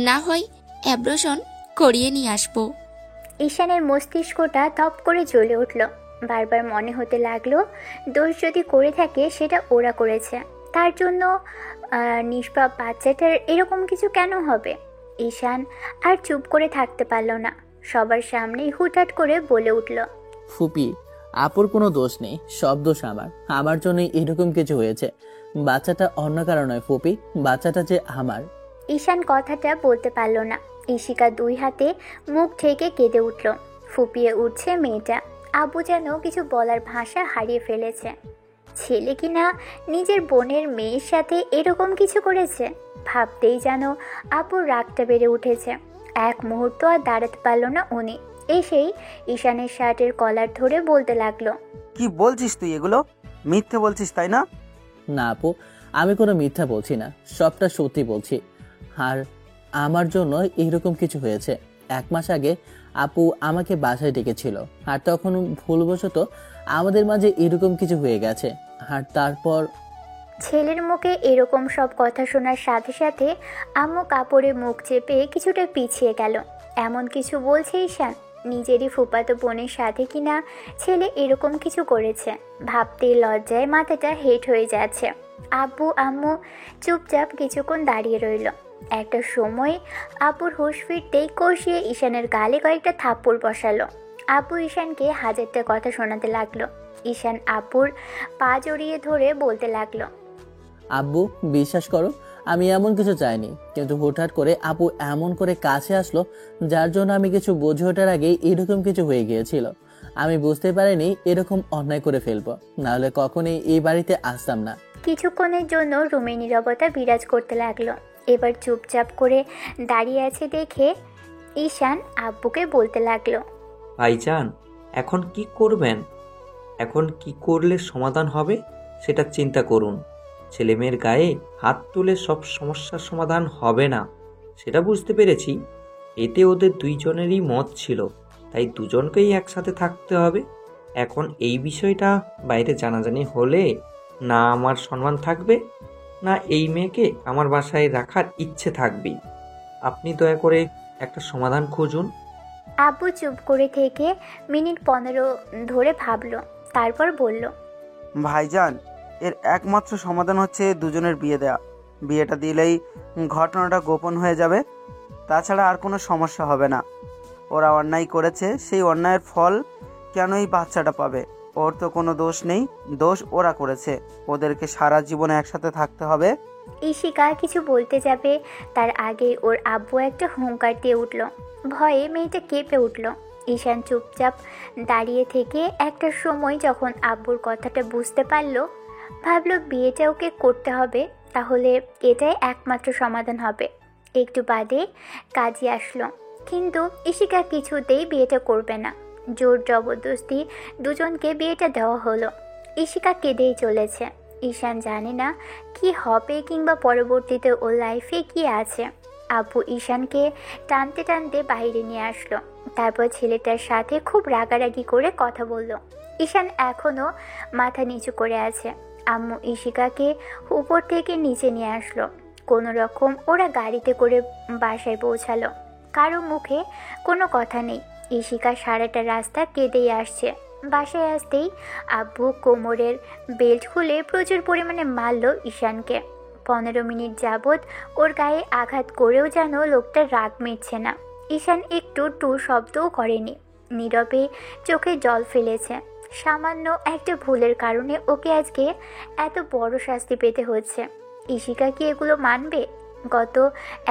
না হয় অ্যাব্রেশন করিয়ে নিয়ে আসবো। ঈশানের মস্তিষ্কটা ধপ করে জ্বলে উঠল। বারবার মনে হতে লাগলো দোষ যদি করে থাকে সেটা ওরা করেছে, তার জন্য নিষ্পাপ বাচ্চাটার এরকম কিছু কেন হবে। ঈশান আর চুপ করে থাকতে পারল না, সবার সামনেই হুটহাট করে বলে উঠল, ফুপি, আপুর কোনো দোষ নেই, সব দোষ আমার জন্যই এরকম কিছু হয়েছে। বাচ্চাটা অন্য কারো নয় ফুপি, বাচ্চাটা যে আমার। ঈশান কথাটা বলতে পারল না। ইশিকা 2 হাতে মুখ ঢেকে কেঁদে উঠল। ফুপিয়ে উঠছে মেয়েটা। আব্বু যেন কিছু বলার ভাষা হারিয়ে ফেলেছে। ছেলে কিনা নিজের বোনের মেয়ের সাথে এরকম কিছু করেছে, ভাবতেই যেন আব্বুর রাগটা বেড়ে উঠেছে। এক মুহূর্ত আর দাঁড়াতে পারল না উনি। এসেই ঈশানের শার্টের কলার ধরে বলতে লাগলো, কি বলছিস তুই এগুলো? মিথ্যে বলছিস তাই না? না আপু, আমি কোনো মিথ্যা বলছি না, সবটা সত্যি বলছি। আর আমার জন্য এইরকম কিছু হয়েছে। 1 মাস আগে আপু আমাকে বাসায় ডেকেছিল, আর তখন ভুলবশত আমাদের মাঝে এরকম কিছু হয়ে গেছে। আর তারপর ছেলের মুখে এরকম সব কথা শোনার সাথে সাথে আম্মু কাপড়ে মুখ চেপে কিছুটা পিছিয়ে গেল। এমন কিছু বলছে ঈশান, নিজেরই ফুপাতো বোনের সাথে কিনা ছেলে এরকম কিছু করেছে, ভাবতেই লজ্জায় মাথাটা হেট হয়ে যাচ্ছে। আব্বু আম্মু চুপচাপ কিছুক্ষণ দাঁড়িয়ে রইল। একটা সময় আব্বুর হুঁশ ফিরতেই কষিয়ে ঈশানের গালে কয়েকটা থাপ্পড় বসালো। আব্বু ঈশানকে হাজারটা কথা শোনাতে লাগলো। ঈশান আব্বুর পা জড়িয়ে ধরে বলতে লাগলো, আব্বু বিশ্বাস করো, আমি এমন কিছু চাইনি, কিন্তু হঠাৎ করে আপু এমন করে কাছে আসলো যার জন্য আমি কিছু বুঝে ওঠার আগেই এরকম কিছু হয়ে গিয়েছিল। আমি বুঝতে পারিনি এরকম অন্যায় করে ফেলবো, নাহলে কখনোই এই বাড়িতে আসতাম না। কিছুক্ষণের জন্য রুমে নীরবতা বিরাজ করতে লাগলো। এবার চুপচাপ করে দাঁড়িয়ে আছে দেখে ঈশান আব্বুকে বলতে লাগলো, ভাইজান, এখন কি করবেন? এখন কি করলে সমাধান হবে সেটা চিন্তা করুন। ছেলেমেয়ের গায়ে হাত তুলে সব সমস্যার সমাধান হবে না, সেটা বুঝতে পেরেছি। এতে ওদের দুইজনেরই মত ছিল, তাই দুজনকেই একসাথে থাকতে হবে। এখন এই বিষয়টা বাইরে জানাজানি হলে না আমার সম্মান থাকবে, না এই মেয়েকে আমার বাসায় রাখার ইচ্ছে থাকবে। আপনি দয়া করে একটা সমাধান খুঁজুন। আব্বু চুপ করে থেকে মিনিট 15 ধরে ভাবলো, তারপর বলল, ভাইজান, এর একমাত্র সমাধান হচ্ছে দুজনের বিয়ে দেয়া। বিয়েটা দিলেই ঘটনাটা গোপন হয়ে যাবে, তাছাড়া আর কোনো সমস্যা হবে না। ওরা অন্যায় করেছে, সেই অন্যায়ের ফল কেন এই বাচ্চাটা পাবে? ওর তো কোনো দোষ নেই, দোষ ওরা করেছে। ওদেরকে সারা জীবনে একসাথে থাকতে হবে। ঈশিকা কিছু বলতে যাবে তার আগে ওর আব্বু একটা হুঙ্কার দিয়ে উঠল। ভয়ে মেয়েটা কেঁপে উঠল। ঈশান চুপচাপ দাঁড়িয়ে থেকে একটা সময় যখন আব্বুর কথাটা বুঝতে পারলো, ভাবলো বিয়েটা ওকে করতে হবে, তাহলে এটাই একমাত্র সমাধান হবে। একটু বাদে কাজী আসলো, কিন্তু ঈশিকা কিছুতেই বিয়েটা করবে না। জোর জবরদস্তি দুজনকে বিয়েটা দেওয়া হলো। ঈশিকা কেঁদেই চলেছে। ঈশান জানে না কি হবে কিংবা পরবর্তীতে ওর লাইফে কি আছে। আব্বু ঈশানকে টানতে টানতে বাইরে নিয়ে আসলো, তারপর ছেলেটার সাথে খুব রাগারাগি করে কথা বলল। ঈশান এখনও মাথা নিচু করে আছে। আম্মু ঈশিকাকে উপর থেকে নিচে নিয়ে আসলো। কোনো রকম ওরা গাড়িতে করে বাসায় পৌঁছালো। কারো মুখে কোনো কথা নেই। ঈশিকা সারাটা রাস্তা কেঁদেই আসছে। বাসায় আসতেই আব্বু কোমরের বেল্ট খুলে প্রচুর পরিমাণে মারল ঈশানকে। 15 মিনিট যাবৎ ওর গায়ে আঘাত করেও যেন লোকটার রাগ মিটছে না। ঈশান একটু টু শব্দও করেনি, নীরবে চোখে জল ফেলেছে। সামান্য একটা ভুলের কারণে ওকে আজকে এত বড় শাস্তি পেতে হচ্ছে। ঈশিকা কি এগুলো মানবে? গত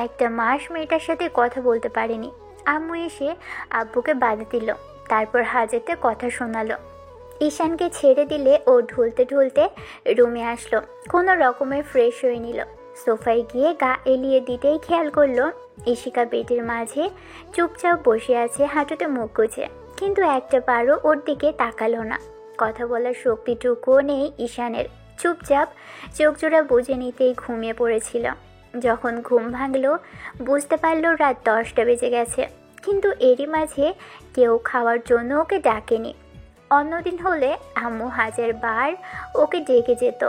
একটা মাস মেয়েটার সাথে কথা বলতে পারেনি। আম্মু এসে আব্বুকে বাধা দিল, তারপর হাজারটা কথা শোনালো। ঈশানকে ছেড়ে দিলে ও ঢুলতে ঢুলতে রুমে আসলো। কোনো রকমে ফ্রেশ হয়ে নিল। সোফায় গিয়ে গা এলিয়ে দিতেই খেয়াল করলো ঈশিকা বেডের মাঝে চুপচাপ বসে আছে, হাঁটুতে মুখ গুজে, কিন্তু একটা বারও ওর দিকে তাকালো না। কথা বলার শক্তিটুকুও নেই ঈশানের। চুপচাপ চোখজোড়া বুঝে নিতেই ঘুমিয়ে পড়েছিল। যখন ঘুম ভাঙলো বুঝতে পারলো রাত 10টা বেজে গেছে, কিন্তু এরই মাঝে কেউ খাওয়ার জন্য ওকে ডাকেনি। অন্যদিন হলে আম্মু হাজারবার ওকে ডেকে যেত।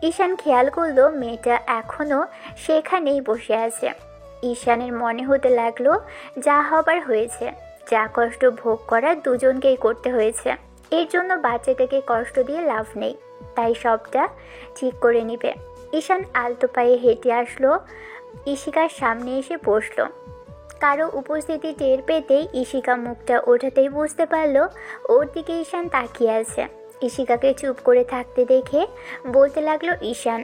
ঈশান খেয়াল করলো মেয়েটা এখনও সেখানেই বসে আছে। ঈশানের মনে হতে লাগলো যা হবার হয়েছে, যা কষ্ট ভোগ করা দুজনকেই করতে হয়েছে। এর জন্য বাচ্চাটাকে কষ্ট দিয়ে লাভ নেই, তাই সবটা ঠিক করে নিবে। ঈশান আলতো পায়ে হেঁটে আসলো, ঈশিকার সামনে এসে বসলো। কারো উপস্থিতি টের পেতেই ঈশিকা মুখটা ওঠাতেই বুঝতে পারলো ওর দিকে ঈশান তাকিয়ে আছে। ঈশিকাকে চুপ করে থাকতে দেখে বলতে লাগলো ঈশান,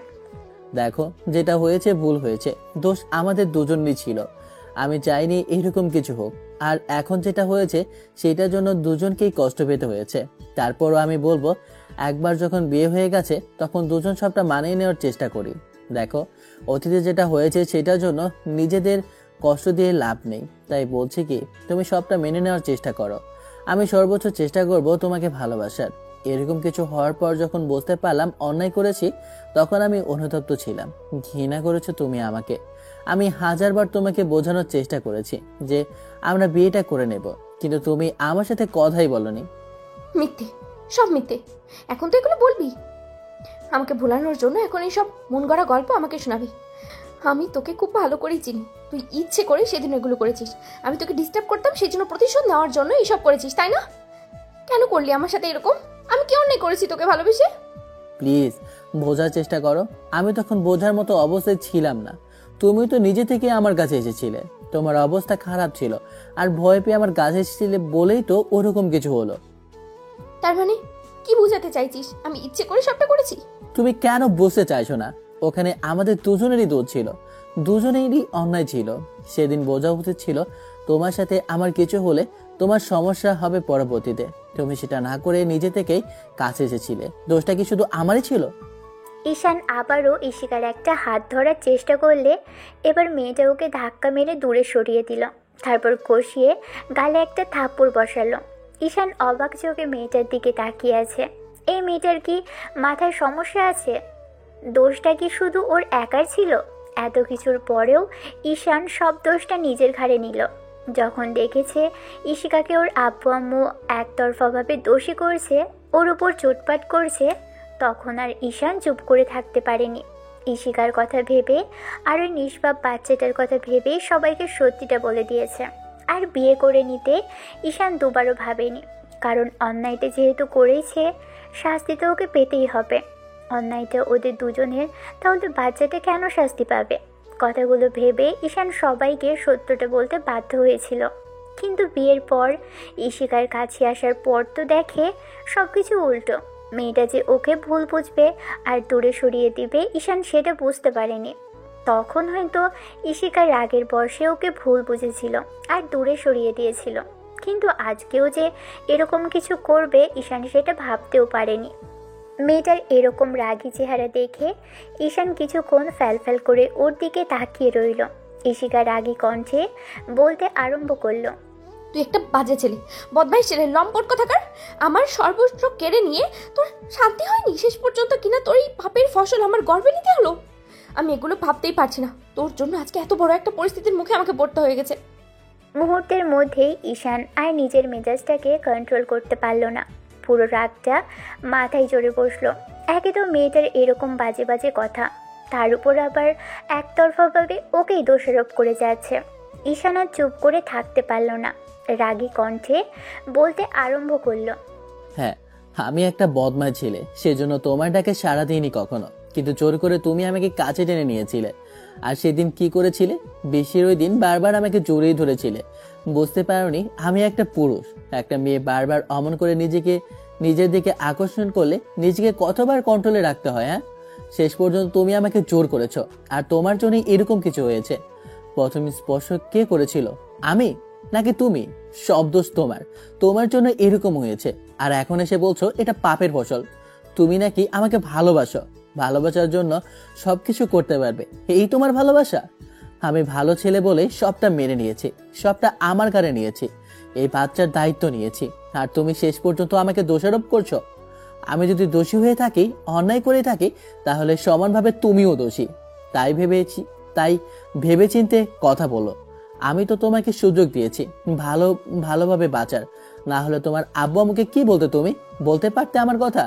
দেখো, যেটা হয়েছে ভুল হয়েছে, দোষ আমাদের দুজনেরই ছিল। আমি চাইনি এরকম কিছু হোক, আর এখন যেটা হয়েছে সেটার জন্য দুজনকেই কষ্ট পেতে হয়েছে। তারপরও আমি বলবো, একবার যখন বিয়ে হয়ে গেছে তখন দুজন সবটা মানিয়ে নেওয়ার চেষ্টা করি। দেখো, অতীতে যেটা হয়েছে সেটার জন্য নিজেদের কষ্ট দিয়ে লাভ নেই, তাই বলছি কি তুমি সবটা মেনে নেওয়ার চেষ্টা করো। আমি সর্বোচ্চ চেষ্টা করব তোমাকে ভালোবাসার। এরকম কিছু হওয়ার পর যখন বুঝতে পারলাম অন্যায় করেছি, তখন আমি অনুতপ্ত ছিলাম। ঘৃণা করেছো তুমি আমাকে। আমি হাজারবার তোমাকে বোঝানোর চেষ্টা করেছি যে আমরা বিয়েটা করে নেব, কিন্তু তুমি আমার সাথে কথাই বলনি। মিথ্যে, সব মিথ্যে। এখন তো এগুলো বলবি? আমাকে ভোলানোর জন্য এখন এইসব মন গড়া গল্প আমাকে শোনাবি? আমি তোকে খুব ভালো করেই চিনি। তুই ইচ্ছে করে সেদিন এগুলো করেছিস। আমি তোকে ডিস্টার্ব করতাম, সেই জন্য প্রতিশোধ নেওয়ার জন্য এইসব করেছিস, তাই না? কেন করলি আমার সাথে এরকম? আমি কি অন্যায় করেছি তোকে ভালোবেসে? প্লিজ বোঝার চেষ্টা করো। আমি তখন বোঝার মতো অবস্থায় ছিলাম না। তুমি তো নিজে থেকে আমার কাছে এসেছিলে। তোমার অবস্থা খারাপ ছিল আর ভয় পেয়ে আমার কাছে এসেছিলে বলেই তো ওরকম কিছু হলো। তার মানে কি বোঝাতে চাইছিস? আমি ইচ্ছে করে সবটা করেছি? তুমি কেন বুঝতে চাইছো না? ওখানে আমাদের দুজনেরই দোষ ছিল, দুজনেরই অন্যায় ছিল। সেদিন বোঝা উচিত ছিল তোমার সাথে আমার কিছু হলে তোমার সমস্যা হবে পরবর্তীতে। তুমি সেটা না করে নিজে থেকেই কাছে এসেছিলে। দোষটা কি শুধু আমারই ছিল? ঈশান আবারও ইশিকার একটা হাত ধরার চেষ্টা করলে এবার মেয়েটা ওকে ধাক্কা মেরে দূরে সরিয়ে দিল। তারপর কষিয়ে গালে একটা থাপ্পড় বসালো। ঈশান অবাক চোখে মেয়েটার দিকে তাকিয়ে আছে। এই মেয়েটার কি মাথায় সমস্যা আছে? দোষটা কি শুধু ওর একার ছিল? এত কিছুর পরেও ঈশান সব দোষটা নিজের ঘাড়ে নিল। যখন দেখেছে ইশিকাকে ওর আব্বু আম্মু একতরফাভাবে দোষী করছে, ওর উপর চোটপাট করছে, তখন আর ঈশান চুপ করে থাকতে পারেনি। ইশিকার কথা ভেবে আর ওই নিষ্পাপ বাচ্চাটার কথা ভেবেই সবাইকে সত্যিটা বলে দিয়েছে। আর বিয়ে করে নিতে ঈশান দুবারও ভাবেনি, কারণ অন্যায়টা যেহেতু করেছে শাস্তি তো ওকে পেতেই হবে। অন্যায়টা ওদের দুজনের, তাহলে বাচ্চাটা কেন শাস্তি পাবে? কথাগুলো ভেবে ঈশান সবাইকে সত্যটা বলতে বাধ্য হয়েছিল। কিন্তু বিয়ের পর ইশিকার কাছে আসার পর তো দেখে সব কিছু উল্টো। মেয়েটা যে ওকে ভুল বুঝবে আর দূরে সরিয়ে দিবে ঈশান সেটা বুঝতে পারেনি। তখন হয়তো ইশিকার রাগের বর্ষে ওকে ভুল বুঝেছিল আর দূরে সরিয়ে দিয়েছিল, কিন্তু আজকেও যে এরকম কিছু করবে ঈশান সেটা ভাবতেও পারেনি। মেয়েটার এরকম রাগী চেহারা দেখে ঈশান কিছুক্ষণ ফ্যালফ্যাল করে ওর দিকে তাকিয়ে রইল। ইশিকা রাগী কণ্ঠে বলতে আরম্ভ করলো, তুই একটা বাজে ছেলে, বদমাইশ ছেলে, লম্পট কোথাকার। আমার সর্বস্ব কেড়ে নিয়ে তোর শান্তি হয়নি শেষ পর্যন্ত, কিনা তোর এই পাপের ফসল আমার গর্বে নিতে হলো। আমি এগুলো ভাবতেই পারছি না, তোর জন্য আজকে এত বড় একটা পরিস্থিতির মুখে আমাকে পড়তে হয়ে গেছে। মুহূর্তের মধ্যেই ঈশান আর নিজের মেজাজটাকে কন্ট্রোল করতে পারল না। পুরো রাগটা মাথায় চড়ে বসলো। একে তো মেয়েটার এরকম বাজে বাজে কথা, তার উপর আবার একতরফাভাবে ওকেই দোষারোপ করে যাচ্ছে। ঈশান আর চুপ করে থাকতে পারল না, রাগী কণ্ঠে বলতে আরম্ভ করলো, হ্যাঁ, আমি একটা বদমাশ ছেলে, সেজন্য তোমার ডাকে সাড়া দিইনি কখনো, কিন্তু জোর করে তুমি আমাকে কাছে টেনে নিয়েছিলে। আর সেদিন কি করেছিলে? বেশির ওই দিন বারবার আমাকে জড়িয়ে ধরেছিলে। বুঝতে পারোনি আমি একটা পুরুষ। একটা মেয়ে বারবার অমন করে নিজের দিকে আকর্ষণ করলে নিজেকে কতবার কন্ট্রোলে রাখতে হয়? হ্যাঁ, শেষ পর্যন্ত তুমি আমাকে জোর করেছো, আর তোমার জন্যই এরকম কিছু হয়েছে। প্রথম স্পর্শ কে করেছিল, আমি নাকি তুমি? সব দোষ তোমার জন্য এরকম হয়েছে। আর এখন এসে বলছো এটা পাপের ফসল। তুমি নাকি আমাকে ভালোবাসো, ভালোবাসার জন্য সবকিছু করতে পারবে, এই তোমার ভালোবাসা? আমি ভালো ছেলে বলে সবটা মেনে নিয়েছি, সবটা আমার ঘাড়ে নিয়েছি, এই বাচ্চার দায়িত্ব নিয়েছি, আর তুমি শেষ পর্যন্ত আমাকে দোষারোপ করছো। আমি যদি দোষী হয়ে থাকি, অন্যায় করে থাকি, তাহলে সমানভাবে তুমিও দোষী। তাই ভেবেচিন্তে কথা বলো। আমি তো তোমাকে সুযোগ দিয়েছি ভালোভাবে বাঁচার, না হলে তোমার আব্বু আম্মুকে কি বলতে তুমি বলতে পারতে আমার কথা?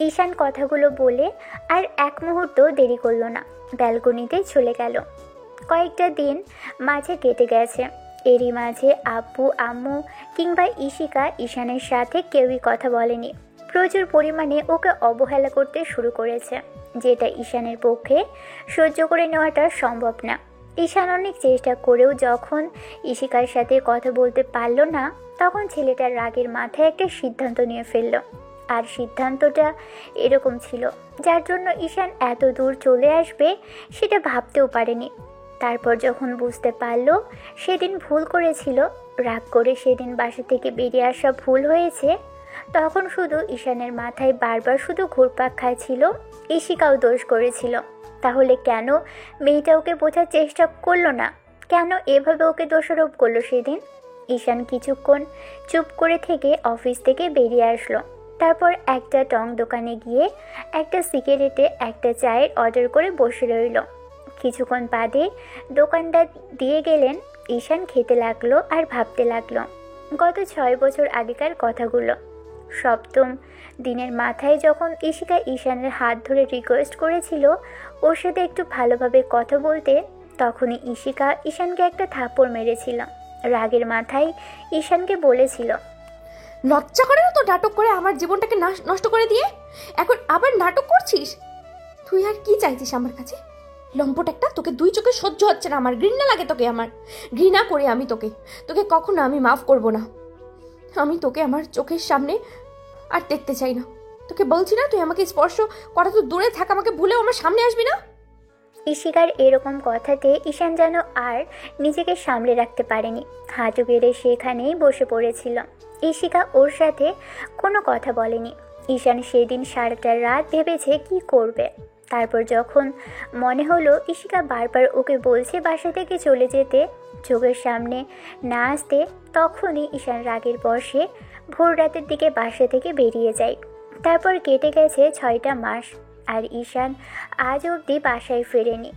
ঈশান কথাগুলো বলে আর এক মুহূর্ত দেরি করলো না, ব্যালকনিতে চলে গেল। কয়েকটা দিন মাঝে কেটে গেছে। এরই মাঝে আব্বু আম্মু কিংবা ইশিকা ঈশানের সাথে কেউই কথা বলেনি। প্রচুর পরিমাণে ওকে অবহেলা করতে শুরু করেছে, যেটা ঈশানের পক্ষে সহ্য করে নেওয়াটা সম্ভব না। ঈশান অনেক চেষ্টা করেও যখন ইশিকার সাথে কথা বলতে পারল না, তখন ছেলেটার রাগের মাথায় একটা সিদ্ধান্ত নিয়ে ফেলল। আর সিদ্ধান্তটা এরকম ছিল, যার জন্য ঈশান এত দূর চলে আসবে সেটা ভাবতেও পারেনি। তারপর যখন বুঝতে পারল সেদিন ভুল করেছিল, রাগ করে সেদিন বাসা থেকে বেরিয়ে আসা ভুল হয়েছে, তখন শুধু ঈশানের মাথায় বারবার শুধু ঘুরপাক খাচ্ছিল ইশিকাও দোষ করেছিল। তাহলে কেন মেয়েটা ওকে বোঝার চেষ্টা করলো না? কেন এভাবে ওকে দোষারোপ করলো সেদিন? ঈশান কিছুক্ষণ চুপ করে থেকে অফিস থেকে বেরিয়ে আসলো। তারপর একটা টং দোকানে গিয়ে একটা সিগারেটে একটা চায়ের অর্ডার করে বসে রইল। কিছুক্ষণ বাদে দোকানদার দিয়ে গেলেন। ঈশান খেতে লাগলো আর ভাবতে লাগলো গত 6 বছর আগেকার কথাগুলো। সপ্তম দিনের মাথায় যখন ইশিকা ঈশানের হাত ধরে রিকোয়েস্ট করেছিল ওর সাথে একটু ভালোভাবে কথা বলতে, তখনই ইশিকা ঈশানকে একটা থাপ্পড় মেরেছিল। রাগের মাথায় ঈশানকে বলেছিল, লজ্জা করে না তো নাটক করে আমার জীবনটাকে নষ্ট করে দিয়ে এখন আবার নাটক করছিস? তুই আর কি চাইছিস আমার কাছে? লম্পট একটা, তোকে 2 চোখে সহ্য হচ্ছে না আমার, ঘৃণা লাগে তোকে, আমার ঘৃণা করে আমি তোকে কখনো আমি মাফ করব না। আমি তোকে আমার চোখের সামনে আর দেখতে চাই না। তোকে বলছি না, তুই আমাকে স্পর্শ করা তো দূরে থাক, আমাকে ভুলেও আমার সামনে আসবি না। ঈশিকার এরকম কথাতে ঈশান যেন আর নিজেকে সামলে রাখতে পারেনি। হাঁটু গেড়ে সেখানেই বসে পড়েছিল। ঈশিকা ওর সাথে কোনো কথা বলেনি। ঈশান সেদিন সারাটা রাত ভেবেছে কি করবে। তারপর যখন মনে হলো ঈশিকা বারবার ওকে বলছে বাসা থেকে চলে যেতে, চোখের সামনে না আসতে, তখনই ঈশান রাগের বশে ভোর রাতের দিকে বাসা থেকে বেরিয়ে যায়। তারপর কেটে গেছে 6টা মাস, আর ঈশান আজ অবধি বাসায় ফেরেনি।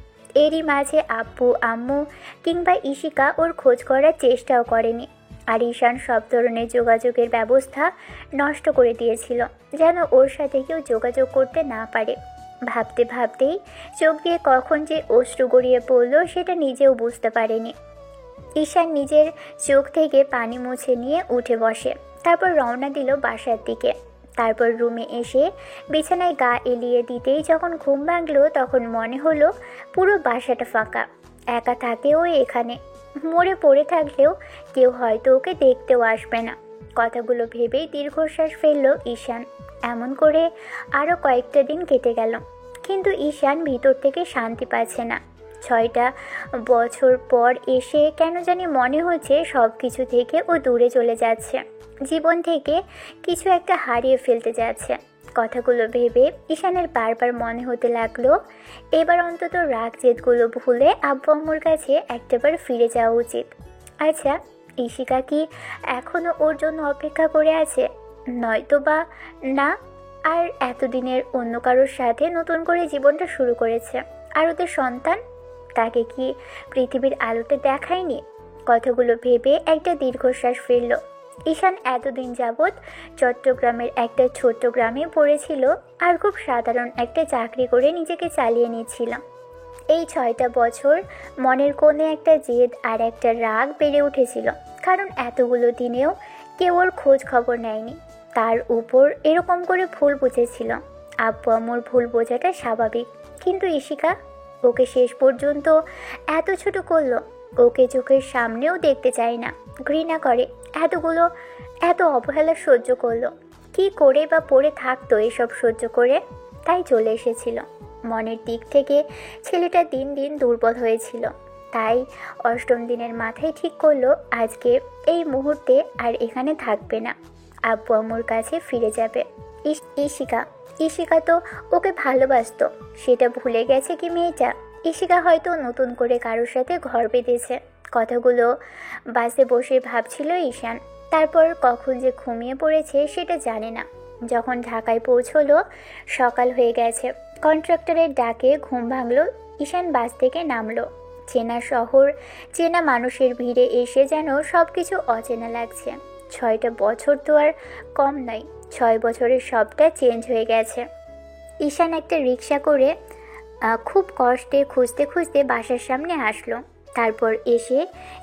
এরই মাঝে আব্বু আম্মু কিংবা ঈশিকা ওর খোঁজ করার চেষ্টাও করেনি। আর ঈশান সব ধরনের যোগাযোগের ব্যবস্থা নষ্ট করে দিয়েছিল, যেন ওর সাথে কেউ যোগাযোগ করতে না পারে। ভাবতে ভাবতেই চোখ দিয়ে কখন যে অশ্রু গড়িয়ে পড়ল সেটা নিজেও বুঝতে পারেনি। ঈশান নিজের চোখ থেকে পানি মুছে নিয়ে উঠে বসে, তারপর রওনা দিল বাসার দিকে। তারপর রুমে এসে বিছানায় গা এলিয়ে দিতেই যখন ঘুম ভাঙলো, তখন মনে হলো পুরো বাসাটা ফাঁকা। একা থাকেও এখানে, মরে পড়ে থাকলেও কেউ হয়তো ওকে দেখতেও আসবে না। কথাগুলো ভেবেই দীর্ঘশ্বাস ফেলল ঈশান। এমন করে আরও কয়েকটা দিন কেটে গেল, কিন্তু ঈশান ভিতর থেকে শান্তি পাচ্ছে না। 6টা বছর পর এসে কেন জানি মনে হচ্ছে সব কিছু থেকে ও দূরে চলে যাচ্ছে, জীবন থেকে কিছু একটা হারিয়ে ফেলতে যাচ্ছে। কথাগুলো ভেবে ঈশানের বারবার মনে হতে লাগলো এবার অন্তত রাগ জেদগুলো ভুলে আব্বু আম্মুর কাছে একটাবার ফিরে যাওয়া উচিত। আচ্ছা, ঈশিকা কি এখনও ওর জন্য অপেক্ষা করে আছে? নয়তো বা না, আর এতদিনের অন্য কারোর সাথে নতুন করে জীবনটা শুরু করেছে। আর ওদের সন্তান, তাকে কি পৃথিবীর আলোতে দেখায়নি? কথাগুলো ভেবে একটা দীর্ঘশ্বাস ফেলল। ঈশান এতদিন যাবৎ চট্টগ্রামের একটা ছোট্ট গ্রামে পড়েছিল আর খুব সাধারণ একটা চাকরি করে নিজেকে চালিয়ে নিচ্ছিল। এই 6টা বছর মনের কোণে একটা জেদ আর একটা রাগ বেড়ে উঠেছিল, কারণ এতগুলো দিনেও কেউ ওর খোঁজ খবর নেয়নি। তার উপর এরকম করে ভুল বুঝেছিল। আব্বু আম্মুর ভুল বোঝাটা স্বাভাবিক, কিন্তু ঈশিকা ওকে শেষ পর্যন্ত এত ছোট করলো। ওকে চোখের সামনেও দেখতে চায় না, ঘৃণা করে। এত অবহেলা সহ্য করলো। কি করে বা পড়ে থাকতো এসব সহ্য করে? তাই চলে এসেছিল। মনের দিক থেকে ছেলেটা দিন দিন দুর্বল হয়েছিল। তাই 8ম দিনের মাথায় ঠিক করলো আজকে এই মুহূর্তে আর এখানে থাকবে না, আব্বু আম্মুর কাছে ফিরে যাবে। ঈশিকা তো ওকে ভালোবাসতো, সেটা ভুলে গেছে কি মেয়েটা? ঈশিকা হয়তো নতুন করে কারোর সাথে ঘর বেঁধেছে। কথাগুলো বাসে বসে ভাবছিল ঈশান। তারপর কখন যে ঘুমিয়ে পড়েছে সেটা জানে না। যখন ঢাকায় পৌঁছলো সকাল হয়ে গেছে। কন্ট্রাক্টরের ডাকে ঘুম ভাঙলো। ঈশান বাস থেকে নামলো। চেনা শহর, চেনা মানুষের ভিড়ে এসে যেন সব কিছু অচেনা লাগছে। 6টা বছর তো আর কম নয়, 6 বছরের সবটা চেঞ্জ হয়ে গেছে। ঈশান একটা রিক্সা করে খুব কষ্টে খুঁজতে খুঁজতে বাসার সামনে আসলো। তারপর এসে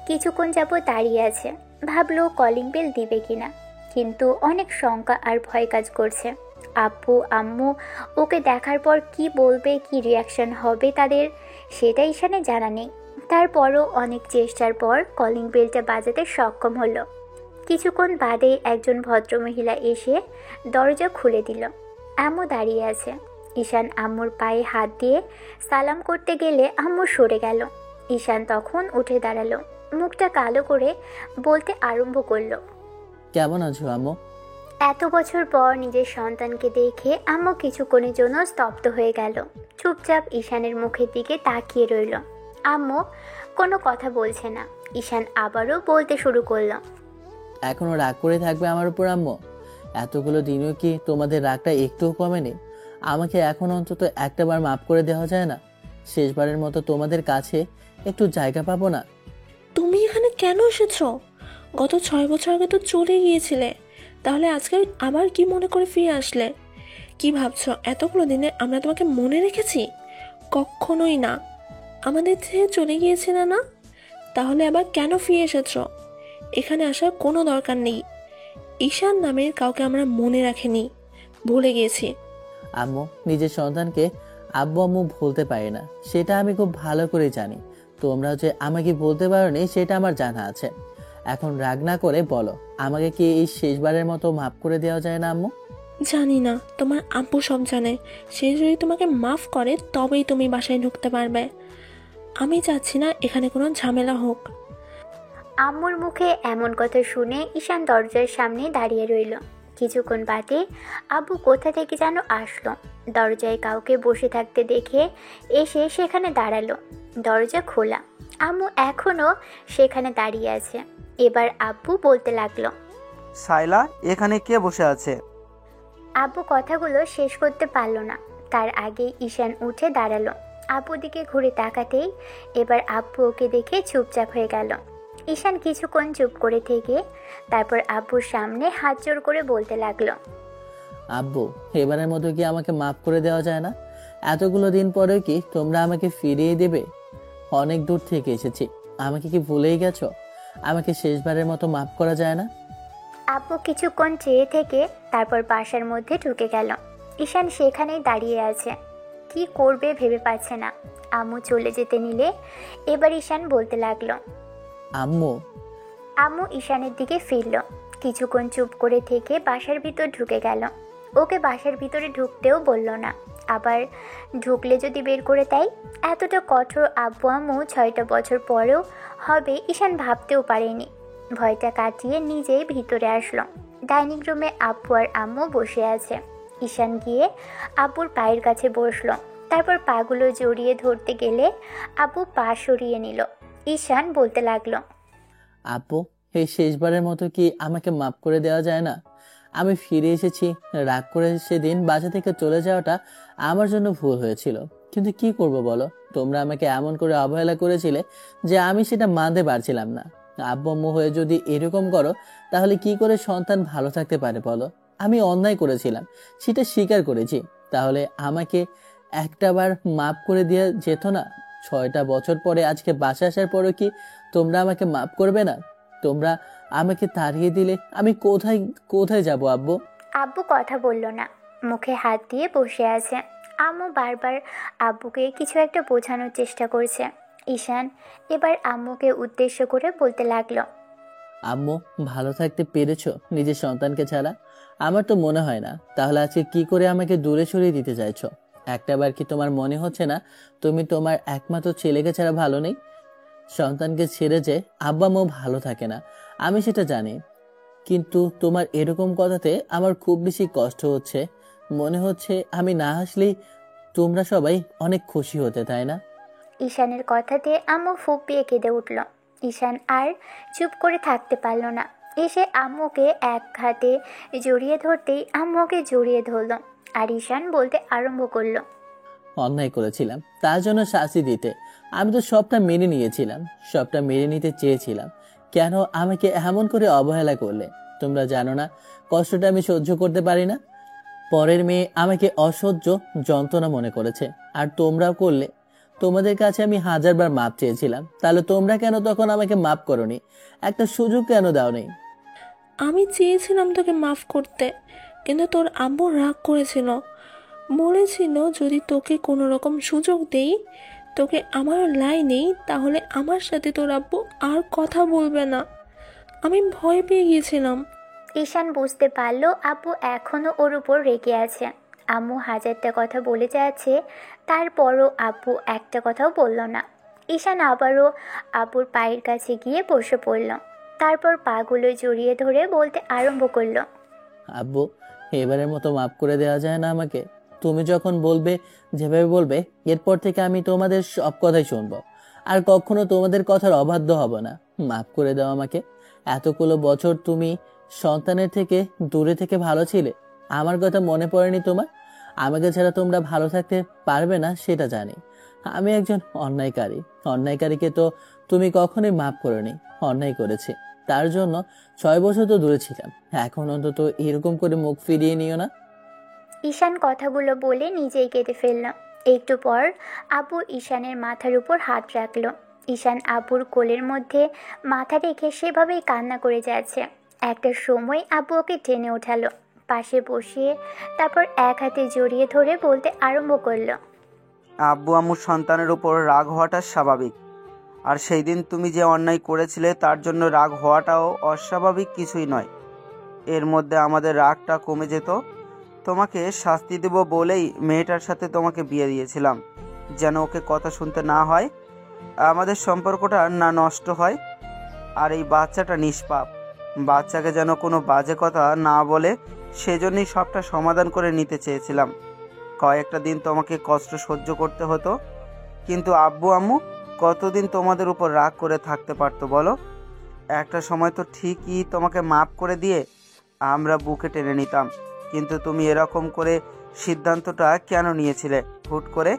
কিছুক্ষণ যাবত দাঁড়িয়ে আছে। ভাবলো কলিং বেল দিবে কিনা, কিন্তু অনেক শঙ্কা আর ভয় কাজ করছে। আব্বু আম্মু ওকে দেখার পর কি বলবে, কি রিয়াকশন হবে তাদের, সেটা ঈশানের জানা নেই। তারপরও অনেক চেষ্টার পর কলিং বেলটা বাজাতে সক্ষম হলো। কিছুক্ষণ বাদে একজন ভদ্রমহিলা এসে দরজা খুলে দিল। আম্মু দাঁড়িয়ে আছে। ঈশান আম্মুর পায়ে হাত দিয়ে সালাম করতে গেলে আম্মু সরে গেল। ঈশান তখন উঠে দাঁড়ালো, মুখটা কালো করে বলতে আরম্ভ করলো, কেমন আছো আম্মু? এত বছর পর নিজের সন্তানকে দেখে আম্মু কিছুক্ষণের জন্য স্তব্ধ হয়ে গেল। চুপচাপ ঈশানের মুখের দিকে তাকিয়ে রইল। আম্মু কোনো কথা বলছে না। ঈশান আবারও বলতে শুরু করলো, এখনো রাগ করে থাকবে আমার উপর আম্মু? এতগুলো দিনও কি তোমাদের রাগটা একটুও কমেনি? আমাকে এখন অন্তত একটাবার মাফ করে দেওয়া যায় না? শেষবারের মতো তোমাদের কাছে একটু জায়গা পাবো না? তুমি এখানে কেন এসেছো? গত 6 বছর আগে তো চলে গিয়েছিলে, তাহলে আজকে আবার কি মনে করে ফিরে আসলে? কি ভাবছো এতগুলো দিনে আমরা তোমাকে মনে রেখেছি? কখনোই না। আমাদের থেকে চলে গিয়েছিলে না, তাহলে আবার কেন ফিরে এসেছো? এখানে আসার কোনো দরকার নেই। ঈশান নামের কাউকে আমরা মনে রাখিনি, ভুলে গিয়েছি। আম্মু নিজের সন্তানকে আব্বু আম্মু বলতে পারে না, সেটা আমি খুব ভালো করে জানি। তোমরা যে আমাকে বলতে পারোনি সেটা আমার জানা আছে। এখন রাগ না করে বলো, আমাকে কি এই শেষবারের মতো মাফ করে দেওয়া যায় না আম্মু? জানি না, তোমার আব্বু সব জানে। সে যদি তোমাকে মাফ করে তবেই তুমি বাসায় ঢুকতে পারবে। আমি চাচ্ছি না এখানে কোনো ঝামেলা হোক। আম্মুর মুখে এমন কথা শুনে ঈশান দরজার সামনে দাঁড়িয়ে রইল। কিছুক্ষণ বাদে আব্বু কোথা থেকে যেন আসলো। দরজায় কাউকে বসে থাকতে দেখে এসে সেখানে দাঁড়ালো। দরজা খোলা, আম্মু এখনও সেখানে দাঁড়িয়ে আছে। এবার আব্বু বলতে লাগলো, সাইলা, এখানে কে বসে আছে? আব্বু কথাগুলো শেষ করতে পারল না, তার আগেই ঈশান উঠে দাঁড়ালো। আব্বু দিকে ঘুরে তাকাতেই এবার আব্বু ওকে দেখে চুপচাপ হয়ে গেল। ঈশান কিছুক্ষণ চুপ করে থেকে তারপর আব্বুর সামনে হাত জোড় করে বলতে লাগলো, আব্বু, এবারের মতো কি আমাকে মাফ করে দেওয়া যায় না? এতগুলো দিন পরেও কি তোমরা আমাকে ফিরিয়ে দেবে? অনেক দূর থেকে এসেছি, আমাকে কি ভুলেই গেছো? আমাকে শেষবারের মতো মাফ করা যায় না? আব্বু কিছুক্ষণ চেয়ে থেকে তারপর বাসার মধ্যে ঢুকে গেল। ঈশান সেখানেই দাঁড়িয়ে আছে, কি করবে ভেবে পাচ্ছে না। আম্মু চলে যেতে নিলে এবার ঈশান বলতে লাগলো, আম্মু। আম্মু ঈশানের দিকে ফিরল। কিছুক্ষণ চুপ করে থেকে বাসার ভিতর ঢুকে গেল। ওকে বাসার ভিতরে ঢুকতেও বলল না, আবার ঢুকলে যদি বের করে দেয়। এতটা কঠোর আব্বু আম্মু 6টা বছর পরেও হবে ঈশান ভাবতেও পারেনি। ভয়টা কাটিয়ে নিজেই ভিতরে আসলো। ডাইনিং রুমে আব্বু আর আম্মু বসে আছে। ঈশান গিয়ে আব্বুর পায়ের কাছে বসলো। তারপর পাগুলো জড়িয়ে ধরতে গেলে আব্বু পা সরিয়ে নিল। ঈশান বলতে লাগলো, আপু, এই শেষবারের মতো কি আমাকে মাফ করে দেওয়া যায় না? আমি ফিরে এসেছি, রাগ করে সেদিন বাসা থেকে চলে যাওয়াটা আমার জন্য ভুল হয়েছিল, কিন্তু কি করব বলো? তোমরা আমাকে এমন করে অবহেলা করেছিলে যে আমি সেটা মানতে পারছিলাম না। আব্বু আম্মু হয়ে যদি এরকম করো তাহলে কি করে সন্তান ভালো থাকতে পারে বলো? আমি অন্যায় করেছিলাম, সেটা স্বীকার করেছি, তাহলে আমাকে একটাবার মাফ করে দিয়ে যেত না? 6টা বছর পরে আজকে বাসা আসার পরও কি তোমরা আমাকে মাফ করবে না? তোমরা আমাকে তাড়িয়ে দিলে আমি কোথায় কোথায় যাব আব্বু? আব্বু কথা বলল না, মুখে হাত দিয়ে বসে আছে। আম্মু বারবার আব্বুকে কিছু একটা বোঝানোর চেষ্টা করছে। ঈশান এবার আম্মুকে উদ্দেশ্য করে বলতে লাগলো, আম্মু, ভালো থাকতে পেরেছো নিজের সন্তানকে ছাড়া? আমার তো মনে হয় না। তাহলে আজকে কি করে আমাকে দূরে সরিয়ে দিতে চাইছো? একটাবার কি তোমার মনে হচ্ছে না তুমি তোমার একমাত্র ছেলেকে ছাড়া ভালো নেই? সন্তানকে ছেড়ে যে আব্বা মা ভালো থাকে না, আমি সেটা জানি, কিন্তু তোমার এরকম কথাতে আমার খুব বেশি কষ্ট হচ্ছে। মনে হচ্ছে আমি না হাসলেই তোমরা সবাই অনেক খুশি হতে, তাই না? ঈশানের কথাতে আম্মু ফুপিয়ে কেঁদে উঠল। ঈশান আর চুপ করে থাকতে পারল না। এসে আম্মুকে এক হাতে জড়িয়ে ধরতেই আম্মুকে জড়িয়ে ধরল আর ঈশান বলতে আরম্ভ করলো, অন্যায় করেছিলাম, তার জন্য শাস্তি দিতে। আমি তো সবটা মেনে নিয়েছিলাম, সবটা মেনে নিতে চেয়েছিলাম। কেন আমাকে এমন করে অবহেলা করলে? তোমরা জানো না কষ্টটা আমি সহ্য করতে পারি না? পরের মেয়ে আমাকে অসহ্য যন্ত্রণা মনে করেছে, আর তোমরাও করলে। তোমাদের কাছে আমি 1000বার মাপ চেয়েছিলাম, তাহলে তোমরা কেন তখন আমাকে মাপ করোনি? একটা সুযোগ কেন দাওনি? আমি চেয়েছিলাম তোকে মাফ করতে, কিন্তু তোর আব্বু রাগ করেছিল। বলেছিল যদি তোকে কোনো রকম সুযোগ দেই, তোকে আমার লাইনেই, তাহলে আমার সাথে তোর আব্বু আর কথা বলবে না। আমি ভয় পেয়ে গিয়েছিলাম। ঈশান বুঝতে পারল আব্বু এখনও ওর উপর রেগে আছে। আম্মু 1000টা কথা বলে যাচ্ছে, তারপরও আব্বু একটা কথাও বলল না। ঈশান আবারও আব্বুর পায়ের কাছে গিয়ে বসে পড়ল। তারপর পাগুলো জড়িয়ে ধরে বলতে আরম্ভ করলো, আব্বু, এবারের মতো মাফ করে দেওয়া যায় না আমাকে? তুমি যখন বলবে, যেভাবে বলবে, এরপর থেকে আমি তোমাদের সব কথাই শুনবো, আর কখনো তোমাদের কথার অবাধ্য হব না। মাফ করে দাও আমাকে। এতগুলো বছর তুমি সন্তানের থেকে দূরে থেকে ভালো ছিলে, আমার কথা মনে পড়েনি তোমার? আমাকে ছাড়া তোমরা ভালো থাকতে পারবে না সেটা জানি। আমি একজন অন্যায়কারীকে তো তুমি কখনোই মাফ করোনি। অন্যায় করেছি, তার জন্য 6 বছর তো দূরে ছিলাম। এখন অন্তত এরকম করে মুখ ফিরিয়ে নিও না। ঈশান কথাগুলো বলে নিজেই কেঁদে ফেলল। একটু পর আব্বু ঈশানের মাথার উপর হাত রাখলো। ঈশান আব্বুর কোলের মধ্যে মাথা রেখে সেভাবেই কান্না করে যাচ্ছে। একটা সময় আব্বু ওকে টেনে ওঠালো, পাশে বসিয়ে তারপর এক হাতে জড়িয়ে ধরে বলতে আরম্ভ করলো, আব্বু আম্মুর সন্তানের উপর রাগ হওয়াটা স্বাভাবিক, আর সেই দিন তুমি যে অন্যায় করেছিলে তার জন্য রাগ হওয়াটাও অস্বাভাবিক কিছুই নয়। এর মধ্যে আমাদের রাগটা কমে যেত। তোমাকে শাস্তি দেব বলেই মেয়েটার সাথে তোমাকে বিয়ে দিয়েছিলাম, যেন ওকে কথা শুনতে না হয়। আমাদের সম্পর্কটা না নষ্ট হয়। আর এই বাচ্চাটা নিষ্পাপ, বাচ্চাকে যেন কোনো বাজে কথা না বলে সেজন্যই সবটা সমাধান করে নিতে চেয়েছিলাম। কয়েকটা দিন তোমাকে কষ্ট সহ্য করতে হতো, কিন্তু আব্বু আম্মু কতদিন তোমাদের উপর রাগ করে থাকতে পারতো বলো? একটা সময় তো ঠিকই তোমাকে মাফ করে দিয়ে আমরা বুকে টেনে নিতাম, কিন্তু তুমি এরকম করে সিদ্ধান্তটা কেন নিয়েছিলে? হুট করে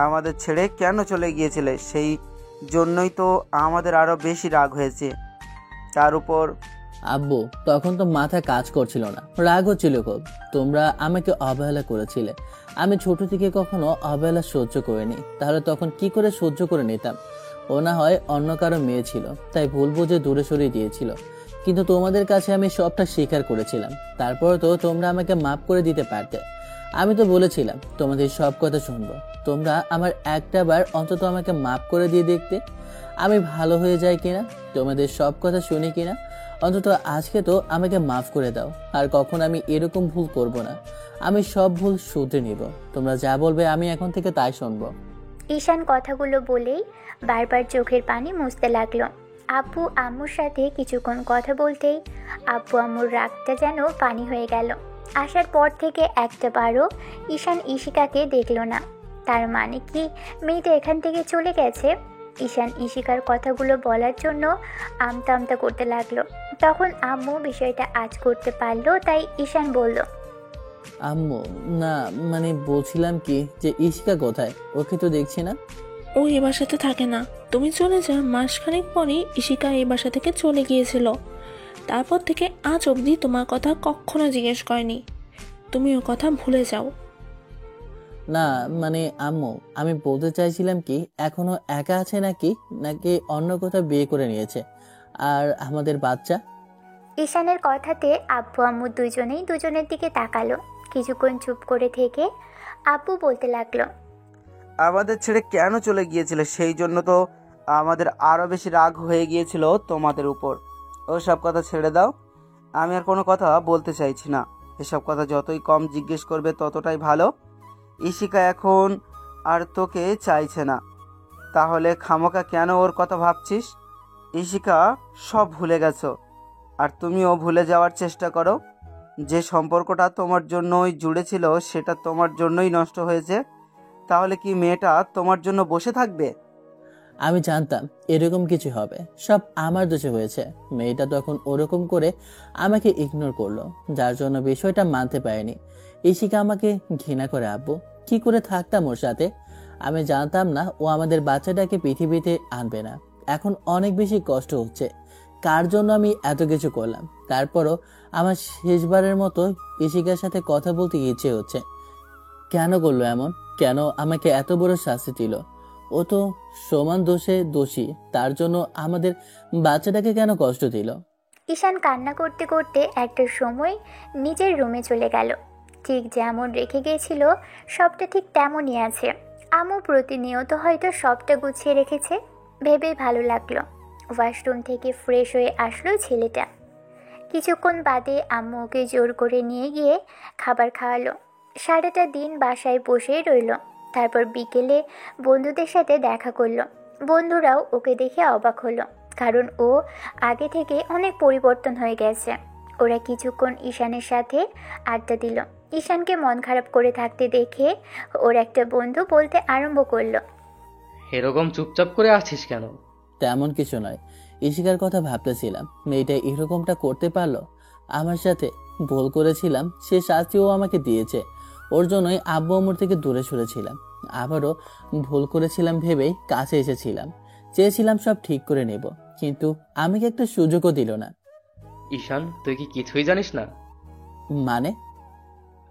আমাদের ছেড়ে কেন চলে গিয়েছিলে? সেই জন্যই তো আমাদের আরও বেশি রাগ হয়েছে। তার উপর আব্বু, তখন তো মাথা কাজ করছিল না, রাগ হচ্ছিল খুব। তোমরা আমাকে অবহেলা করেছিলে। আমি ছোট থেকে কখনো অবহেলা সহ্য করিনি, তাহলে তখন কি করে সহ্য করে নিতাম? ও না হয় অন্য কারো মেয়ে ছিল, তাই ভুল বুঝে দূরে সরিয়ে দিয়েছিল, কিন্তু তোমাদের কাছে আমি সবটা স্বীকার করেছিলাম। তারপর তো তোমরা আমাকে মাফ করে দিতে পারতে। আমি তো বলেছিলাম তোমাদের সব কথা শুনবো, তোমরা আমার একটা বার অন্তত আমাকে মাফ করে দিয়ে দেখতে আমি ভালো হয়ে যাই কিনা, তোমাদের সব কথা শুনি কিনা। অন্তত আজকে তো আমাকে মাফ করে দাও, আর কখন আমি এরকম ভুল করব না। আমি সব ভুল শুধরে নিব, তোমরা যা বলবে আমি এখন থেকে তাই শুনবো। ঈশান কথাগুলো বলেই বারবার চোখের পানি মুছতে লাগলো। আব্বু আম্মুর সাথে কিছুক্ষণ কথা বলতেই আব্বু আম্মুর রাগটা যেন পানি হয়ে গেল। আসার পর থেকে একটা বারও ঈশান ঈশিকাকে দেখলো না। তার মানে কি মেয়েটা এখান থেকে চলে গেছে? ঈশান ঈশিকার কথাগুলো বলার জন্য আমতা আমতা করতে লাগলো। তখন আম্মু বিষয়টা আজ করতে পারলো, তাই ঈশান বলল, আম্মু, না মানে বলছিলাম কি যে ইশিকা কোথায়? ওকে তো দেখছি না। ও এ বাসাতে থাকে না। তুমি চলে যা মাসখানেক পরই ইশিকা এই বাসা থেকে চলে গিয়েছিল। তারপর থেকে আজ অবধি তোমার কথা কখনো জিজ্ঞেস করেনি। তুমি ও কথা ভুলে যাও। না মানে আম্মু, আমি বলতে চাইছিলাম কি এখনো একা আছে নাকি, নাকি অন্য কোথাও বিয়ে করে নিয়েছে? আর আমাদের বাচ্চা? ঈশানের কথাতে আব্বু আম্মু দুজনেই দুজনের দিকে তাকালো। কিছুক্ষণ চুপ করে থেকে আব্বু বলতে লাগলো, আমাদের ছেড়ে কেন চলে গিয়েছিলে সেই জন্য তো আমাদের আরও বেশি রাগ হয়ে গিয়েছিল তোমাদের উপর। ওসব কথা ছেড়ে দাও, আমি আর কোনো কথা বলতে চাইছি না। এসব কথা যতই কম জিজ্ঞেস করবে ততটাই ভালো। ইশিকা এখন আর তোকে চাইছে না, তাহলে খামোকা কেন ওর কথা ভাবছিস? ইশিকা সব ভুলে গেছো, আর তুমিও ভুলে যাওয়ার চেষ্টা করো। যে সম্পর্কটা তোমার জন্যই জুড়ে ছিল সেটা তোমার জন্যই নষ্ট হয়েছে। তাহলে কি মেয়েটা তোমার জন্য বসে থাকবে? আমি জানতাম এরকম কিছু হবে, সব আমার দোষে হয়েছে। মেয়েটা তখন ওরকম করে আমাকে ইগনোর করলো, যার জন্য বিষয়টা মানতে পারেনি। ইশিকা আমাকে ঘৃণা করে আব্বু, কি করে থাকতাম ওর সাথে? আমি জানতাম না ও আমাদের বাচ্চাটাকে পৃথিবীতে আনবে না। এখন অনেক বেশি কষ্ট হচ্ছে, কার জন্য আমি এত কিছু করলাম। তারপরও আমার শেষবারের মতো ইশিকার সাথে কথা বলতে ইচ্ছে হচ্ছে। কেন করলো এমন? কেন আমাকে এত বড় শাস্তি দিল? ও তো সমান দোষে দোষী, তার জন্য আমাদের বাচ্চাটাকে কেন কষ্ট দিল? ঈশান কান্না করতে করতে একটা সময় নিজের রুমে চলে গেল। ঠিক যেমন রেখে গিয়েছিল সবটা ঠিক তেমনই আছে। আম্মু প্রতিনিয়ত হয়তো সবটা গুছিয়ে রেখেছে, ভেবেই ভালো লাগলো। ওয়াশরুম থেকে ফ্রেশ হয়ে আসলো ছেলেটা। কিছুক্ষণ বাদে আম্মু ওকে জোর করে নিয়ে গিয়ে খাবার খাওয়ালো। সারাটা দিন বাসায় বসেই রইল। তারপর বিকেলে বন্ধুদের সাথে দেখা করলো। বন্ধুরাও ওকে দেখে অবাক হলো, কারণ ও আগে থেকে অনেক পরিবর্তন হয়ে গেছে। ওরা কিছুক্ষণ ঈশানের সাথে আড্ডা দিল। ঈশানকে মন খারাপ করে থাকতে দেখে ওর একটা বন্ধু বলতে আরম্ভ করলো, এরকম চুপচাপ করে আছিস কেন? তেমন কিছু নয়, ইশিকার কথা ভাবতেছিলাম। মেয়েটা এরকমটা করতে পারলো আমার সাথে? ভুল করেছিলাম, সে শাস্তিও আমাকে দিয়েছে। ওর জন্যই আব্বু আম্মুর থেকে দূরে সরেছিলাম। আবারও ভুল করেছিলাম ভেবেই কাছে এসেছিলাম, চেয়েছিলাম সব ঠিক করে নেব, কিন্তু আমাকে একটা সুযোগও দিল না। ঈশান, তুই কি কিছুই জানিস না? মানে?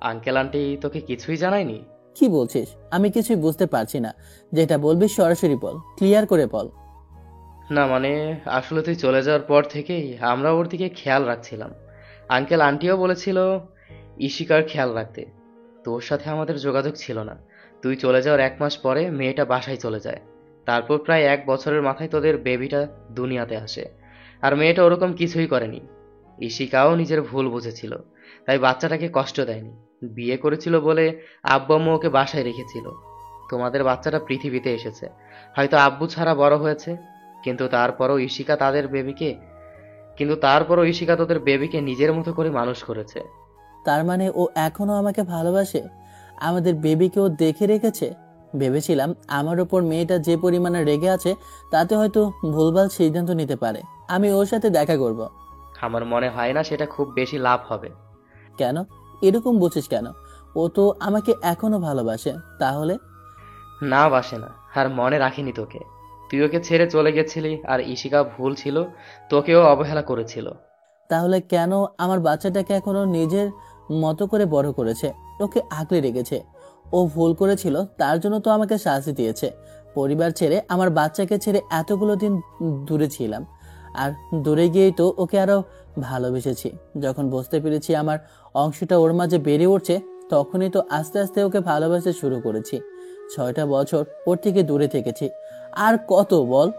আঙ্কেল আন্টি তোকে কিছুই জানায়নি? কি বলছিস? আমি কিছুই বুঝতে পারছি না। যেটা বলবি সরাসরি বল, ক্লিয়ার করে বল। না মানে আসলে তুই চলে যাওয়ার পর থেকেই আমরা ওর দিকে খেয়াল রাখছিলাম। আঙ্কেল আন্টিও বলেছিল ইশিকার খেয়াল রাখতে। তোর সাথে আমাদের যোগাযোগ ছিল না। তুই চলে যাওয়ার 1 মাস পরে মেয়েটা বাসায় চলে যায়। তারপর প্রায় 1 বছরের মাথায় তোদের বেবিটা দুনিয়াতে আসে। আর মেয়েটা ওরকম কিছুই করেনি। ইশিকাও নিজের ভুল বুঝেছিল, তাই বাচ্চাটাকে কষ্ট দেয়নি। বিয়ে করেছিল বলে আব্বু আম্মু ওকে বাসায় রেখেছিল। তোমাদের বাচ্চাটা পৃথিবীতে এসেছে, হয়তো আব্বু ছাড়া বড় হয়েছে, কিন্তু তারপরও ঈশিকা তোদের বেবিকে নিজের মতো করে মানুষ করেছে। তার মানে ও এখনো আমাকে ভালোবাসে, আমাদের বেবিকেও দেখে রেখেছে। ভেবেছিলাম আমার ওপর মেয়েটা যে পরিমাণে রেগে আছে তাতে হয়তো ভুলভাল সিদ্ধান্ত নিতে পারে। আমি ওর সাথে দেখা করব। আমার মনে হয় না সেটা খুব বেশি লাভ হবে। কেন এরকম বলছিস কেন? ও তো আমাকে এখনো ভালোবাসে। তাহলে? না, বাসে না, আর মনে রাখিনি তোকে। তুই ওকে ছেড়ে চলে গেছিলি, আর ঈশিকা ভুল ছিল, তোকেও অবহেলা করেছিল। তাহলে কেন আমার বাচ্চাটাকে এখনো নিজের মতো করে বড় করেছে, ওকে আগলে রেখেছে? ও ভুল করেছিল, তার জন্য তো আমাকে শাস্তি দিয়েছে। পরিবার ছেড়ে আমার বাচ্চাকে ছেড়ে এতগুলো দিন দূরে ছিলাম, আর দূরে গিয়েই তো ওকে আরো ভালোবেসেছি। যখন বুঝতে পেরেছি আমার অংশটা ওর মাঝে বেড়ে উঠছে, তখনই তো আস্তে আস্তে ওকে ভালোবাসতে শুরু করেছি। 6টা বছর ওর থেকে দূরে থেকেছি, আর কত বল?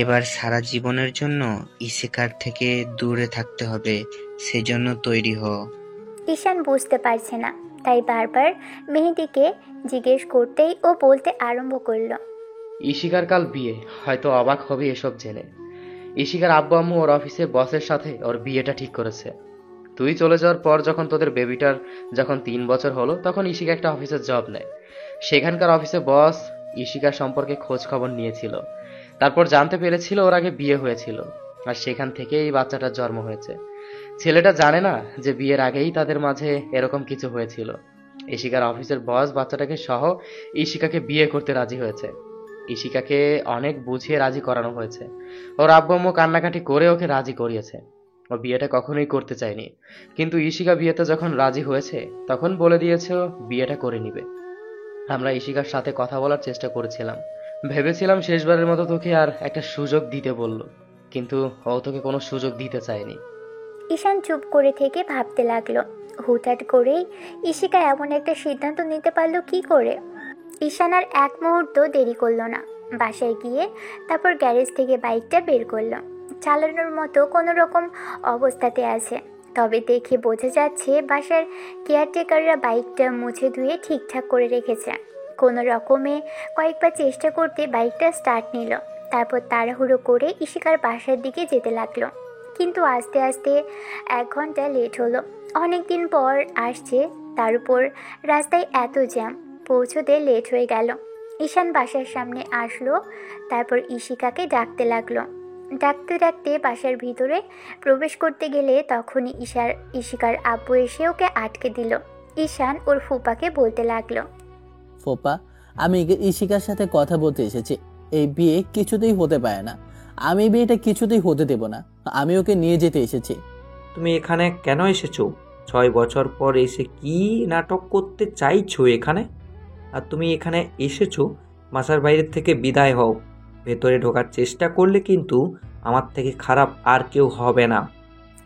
এবার সারা জীবনের জন্য ইশিকার থেকে দূরে থাকতে হবে, সেজন্য তৈরি হ। ঈশান বুঝতে পারছে না, তাই বারবার মেহেদিকে জিজ্ঞেস করতেই ও বলতে আরম্ভ করলো, ঈশিকার কাল বিয়ে, হয়তো অবাক হবে এসব জেনে। ঈশিকার আব্বু আম্মু ওর অফিসে বসের সাথে ওর বিয়েটা ঠিক করেছে। তুই চলে যাওয়ার পর যখন তোদের বেবিটার যখন 3 বছর হলো, তখন ঈশিকা একটা অফিসের জব নেয়। সেখানকার অফিসে বস ঈশিকার সম্পর্কে খোঁজ খবর নিয়েছিল, তারপর জানতে পেরেছিল ওর আগে বিয়ে হয়েছিল, আর সেখান থেকে এই বাচ্চাটার জন্ম হয়েছে। ছেলেটা জানে না যে বিয়ের আগেই তাদের মাঝে এরকম কিছু হয়েছিল। ঈশিকার অফিসের বস বাচ্চাটাকে সহ ঈশিকাকে বিয়ে করতে রাজি হয়েছে। ঈশিকাকে অনেক বুঝিয়ে রাজি করানো হয়েছে। ওর আব্বু আম্মু কান্নাকাটি করে ওকে রাজি করিয়েছে। ও বিয়েটা কখনোই করতে চায়নি, কিন্তু ঈশিকা বিয়েতে যখন রাজি হয়েছে তখন বলে দিয়েছে ও বিয়েটা করে নিবে। আমরা ঈশিকার সাথে কথা বলার চেষ্টা করেছিলাম, ভেবেছিলাম শেষবারের মতো তোকে আর একটা সুযোগ দিতে বলল, কিন্তু ও তোকে কোনো সুযোগ দিতে চায়নি। ঈশান চুপ করে থেকে ভাবতে লাগলো, হুটহাট করেই ঈশিকা এমন একটা সিদ্ধান্ত নিতে পারলো কি করে। ঈশান আর এক মুহূর্ত দেরি করলো না, বাসায় গিয়ে তারপর গ্যারেজ থেকে বাইকটা বের করলো। চালানোর মতো কোনো রকম অবস্থাতে আছে, তবে দেখে বোঝা যাচ্ছে বাসার কেয়ারটেকাররা বাইকটা মুছে ধুয়ে ঠিকঠাক করে রেখেছে। কোনো রকমে কয়েকবার চেষ্টা করতে বাইকটা স্টার্ট নিল, তারপর তাড়াহুড়ো করে ঈশিকার বাসার দিকে যেতে লাগলো। কিন্তু আস্তে আস্তে 1 ঘন্টা লেট হলো। অনেক দিন পর আসছে, তার উপর রাস্তায় এত জ্যাম, পৌঁছতে লেট হয়ে গেল। ঈশান বাসার সামনে আসলো, তারপর ঈশিকাকে ডাকতে লাগলো। ডাকতে ডাকতে বাসার ভিতরে প্রবেশ করতে গেলে তখনই ঈশিকার আব্বু এসে ওকে আটকে দিল। ঈশান ওর ফুপাকে বলতে লাগলো, ফোপা, আমি ঈশিকার সাথে কথা বলতে এসেছি। এই বিয়ে কিছুতেই হতে পারে না, আমি বিয়েটা কিছুতেই হতে দেব না। আমি ওকে নিয়ে যেতে এসেছি। তুমি এখানে কেন এসেছো? 6 বছর পর এসে কি নাটক করতে চাইছো এখানে? আর তুমি এখানে এসেছো, বাসার বাইরের থেকে বিদায় হও। ভেতরে ঢোকার চেষ্টা করলে কিন্তু আমার থেকে খারাপ আর কেউ হবে না।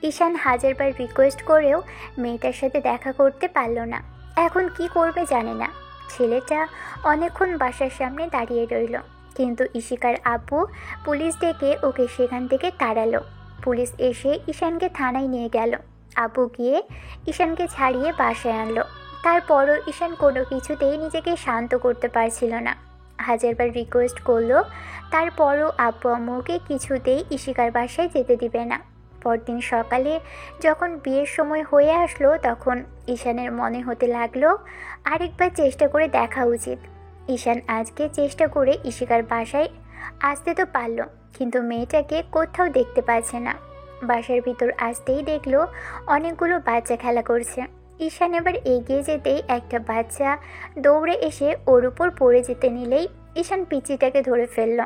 ঈশান হাজারবার রিকোয়েস্ট করেও মেয়েটার সাথে দেখা করতে পারল না। এখন কি করবে জানে না। ছেলেটা অনেকক্ষণ বাসার সামনে দাঁড়িয়ে রইল, কিন্তু ঈশিকার আব্বু পুলিশ ডেকে ওকে সেখান থেকে তাড়ালো। পুলিশ এসে ঈশানকে থানায় নিয়ে গেল। আব্বু গিয়ে ঈশানকে ছাড়িয়ে বাসায় আনলো। তারপরও ঈশান কোনো কিছুতেই নিজেকে শান্ত করতে পারছিল না। হাজারবার রিকোয়েস্ট করলো, তারপরও আব্বু আম্মুকে কিছুতেই ঈশিকার বাসায় যেতে দিবে না। পরদিন সকালে যখন বিয়ের সময় হয়ে আসলো, তখন ঈশানের মনে হতে লাগলো আরেকবার চেষ্টা করে দেখা উচিত। ঈশান আজকে চেষ্টা করে ঈশিকার বাসায় আসতে তো পারলো, কিন্তু মেয়েটাকে কোথাও দেখতে পাচ্ছে না। বাসার ভিতর আসতেই দেখলো অনেকগুলো বাচ্চা খেলা করছে। ঈশান এবার এগিয়ে যেতেই একটা বাচ্চা দৌড়ে এসে ওর উপর পড়ে যেতে নিলেই ঈশান পিচিটাকে ধরে ফেলল।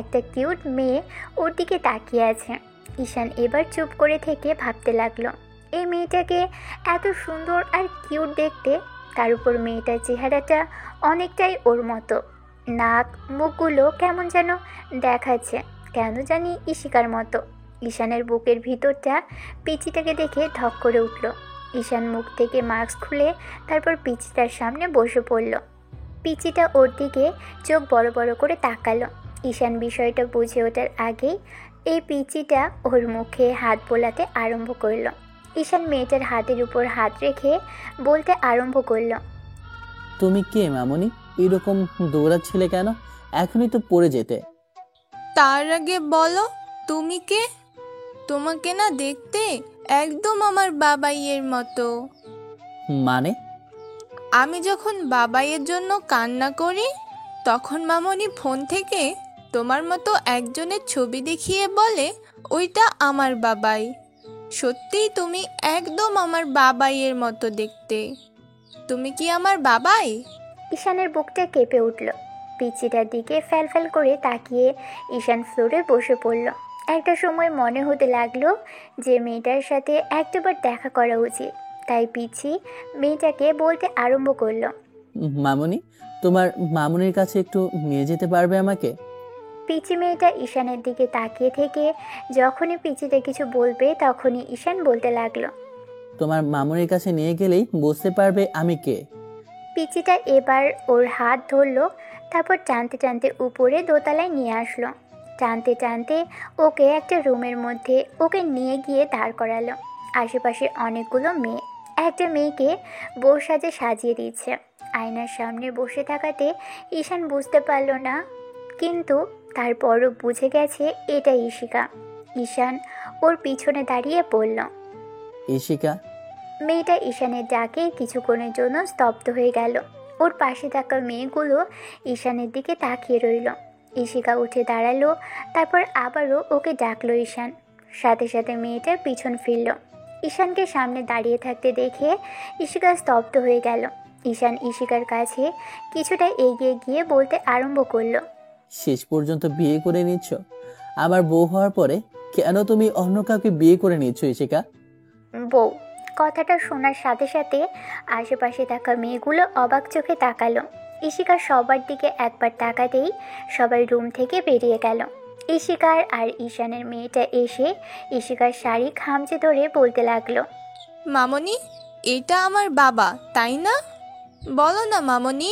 একটা কিউট মেয়ে ওর দিকে তাকিয়ে আছে। ঈশান এবার চুপ করে থেকে ভাবতে লাগলো, এই মেয়েটাকে এত সুন্দর আর কিউট দেখতে, তার উপর মেয়েটার চেহারাটা অনেকটাই ওর মতো। নাক মুখগুলো কেমন যেন দেখাচ্ছে, কেন জানি ঈশিকার মতো। ঈশানের বুকের ভিতরটা পিচিটাকে দেখে ধক করে উঠল। ঈশান মুখ থেকে মাস্ক খুলে তারপর পিচিটার সামনে বসে পড়ল। পিচিটা ওর দিকে চোখ বড় বড় করে তাকালো। ঈশান বিষয়টা বুঝে ওঠার আগেই এই পিচিটা ওর মুখে হাত বোলাতে আরম্ভ করলো। ঈশান মেয়েটার হাতের উপর হাত রেখে বলতে আরম্ভ করলো, তুমি কে মামনি? এরকম দৌড়াচ্ছিলে কেন? এখনই তো পড়ে যেতে। তার আগে বলো তুমি কে? তোমাকে না দেখতে একদম আমার বাবাইয়ের মতো। মানে? আমি যখন বাবাইয়ের জন্য কান্না করি তখন মামনি ফোন থেকে তোমার মতো একজনের ছবি দেখিয়ে বলে ওইটা আমার বাবাই। সত্যিই তুমি একদম আমার বাবাইয়ের মতো দেখতে। তুমি কি আমার বাবাই? ঈশানের বুকটা কেঁপে উঠল। পিচিটার দিকে ফ্যালফ্যাল করে তাকিয়ে ঈশান ফ্লোরে বসে পড়ল। একটা সময় মনে হতে লাগলো যে মেয়েটার সাথে একটাবার দেখা করা উচিত। তাই পিচি মেয়েটাকে বলতে আরম্ভ করলো, মামুনি, তোমার মামুনির কাছে একটু নিয়ে যেতে পারবে আমাকে? পিচি মেয়েটা ঈশানের দিকে তাকিয়ে থেকে যখনই পিচিটা কিছু বলবে তখনই ঈশান বলতে লাগলো, তোমার মামুনির কাছে নিয়ে গেলেই বুঝতে পারবে আমি কে। পিচিটা এবার ওর হাত ধরলো, তারপর টানতে টানতে উপরে দোতলায় নিয়ে আসলো। টানতে টানতে ওকে একটা রুমের মধ্যে ওকে নিয়ে গিয়ে দাঁড় করালো। আশেপাশে অনেকগুলো মেয়ে একটা মেয়েকে বউ সাজে সাজিয়ে দিচ্ছে। আয়নার সামনে বসে থাকাতে ঈশান বুঝতে পারল না, কিন্তু তারপরও বুঝে গেছে এটা ঈশিকা। ঈশান ওর পিছনে দাঁড়িয়ে পড়ল। ঈশিকা? মেয়েটা ঈশানের ডাকে কিছুক্ষণের জন্য স্তব্ধ হয়ে গেল। ওর পাশে থাকা মেয়েগুলো ঈশানের দিকে তাকিয়ে রইল। ঈশিকা উঠে দাঁড়ালো, তারপর আবারও ওকে ডাকলো ঈশান। সাথে সাথে মেয়েটার পিছন ফিরল। ঈশানকে সামনে দাঁড়িয়ে থাকতে দেখে ঈশিকা স্তব্ধ হয়ে গেল। ঈশান ঈশিকার কাছে কিছুটা এগিয়ে গিয়ে বলতে আরম্ভ করলো, শেষ পর্যন্ত বিয়ে করে নিচ্ছ? আমার বউ হওয়ার পরে কেন তুমি অন্য কাউকে বিয়ে করে নিচ্ছ ঈশিকা? বউ? কথাটা শোনার সাথে সাথে আশেপাশে থাকা মেয়েগুলো অবাক চোখে তাকালো। ঈশিকা সবার দিকে একবার তাকাতেই সবাই রুম থেকে বেরিয়ে গেল। ঈশিকার আর ঈশানের মেয়েটা এসে ঈশিকার শাড়ি খামচে ধরে বলতে লাগলো, মামনি, এটা আমার বাবা তাই না? বলো না মামনি।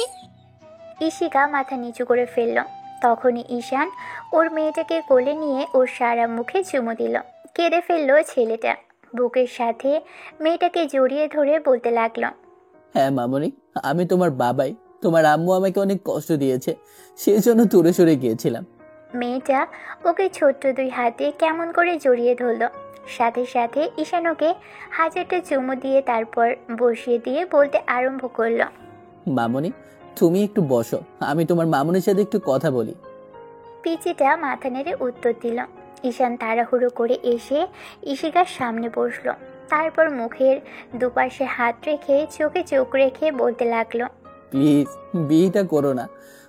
ঈশিকা মাথা নিচু করে ফেলল। তখনই ঈশান ওর মেয়েটাকে কোলে নিয়ে ওর সারা মুখে চুমু দিল। কেঁদে ফেলল ছেলেটা। বুকের সাথে মেয়েটাকে জড়িয়ে ধরে বলতে লাগলো, হ্যাঁ মামুনি, আমি তোমার বাবাই। তোমার আম্মু আমাকে অনেক কষ্ট দিয়েছে, সেই জন্য দূরে সরে গিয়েছিলাম। মেয়েটা ওকে ছোট্ট দুই হাতে কেমন করে জড়িয়ে ধরল। সাথে সাথে ঈশান ওকে হাজারটা চুমু দিয়ে তারপর বসিয়ে দিয়ে বলতে আরম্ভ করলো, মামুনি, তুমি একটু বসো, আমি তোমার মামুনির সাথে একটু কথা বলি। পিচিটা মাথা নেড়ে উত্তর দিল। ঈশান তাড়াহুড়ো করে এসে ঈশিকার সামনে বসলো। তারপর মুখের দুপাশে হাত রেখে চোখে চোখ রেখে বলতে লাগলো, প্লিজ বিয়েটা করো না।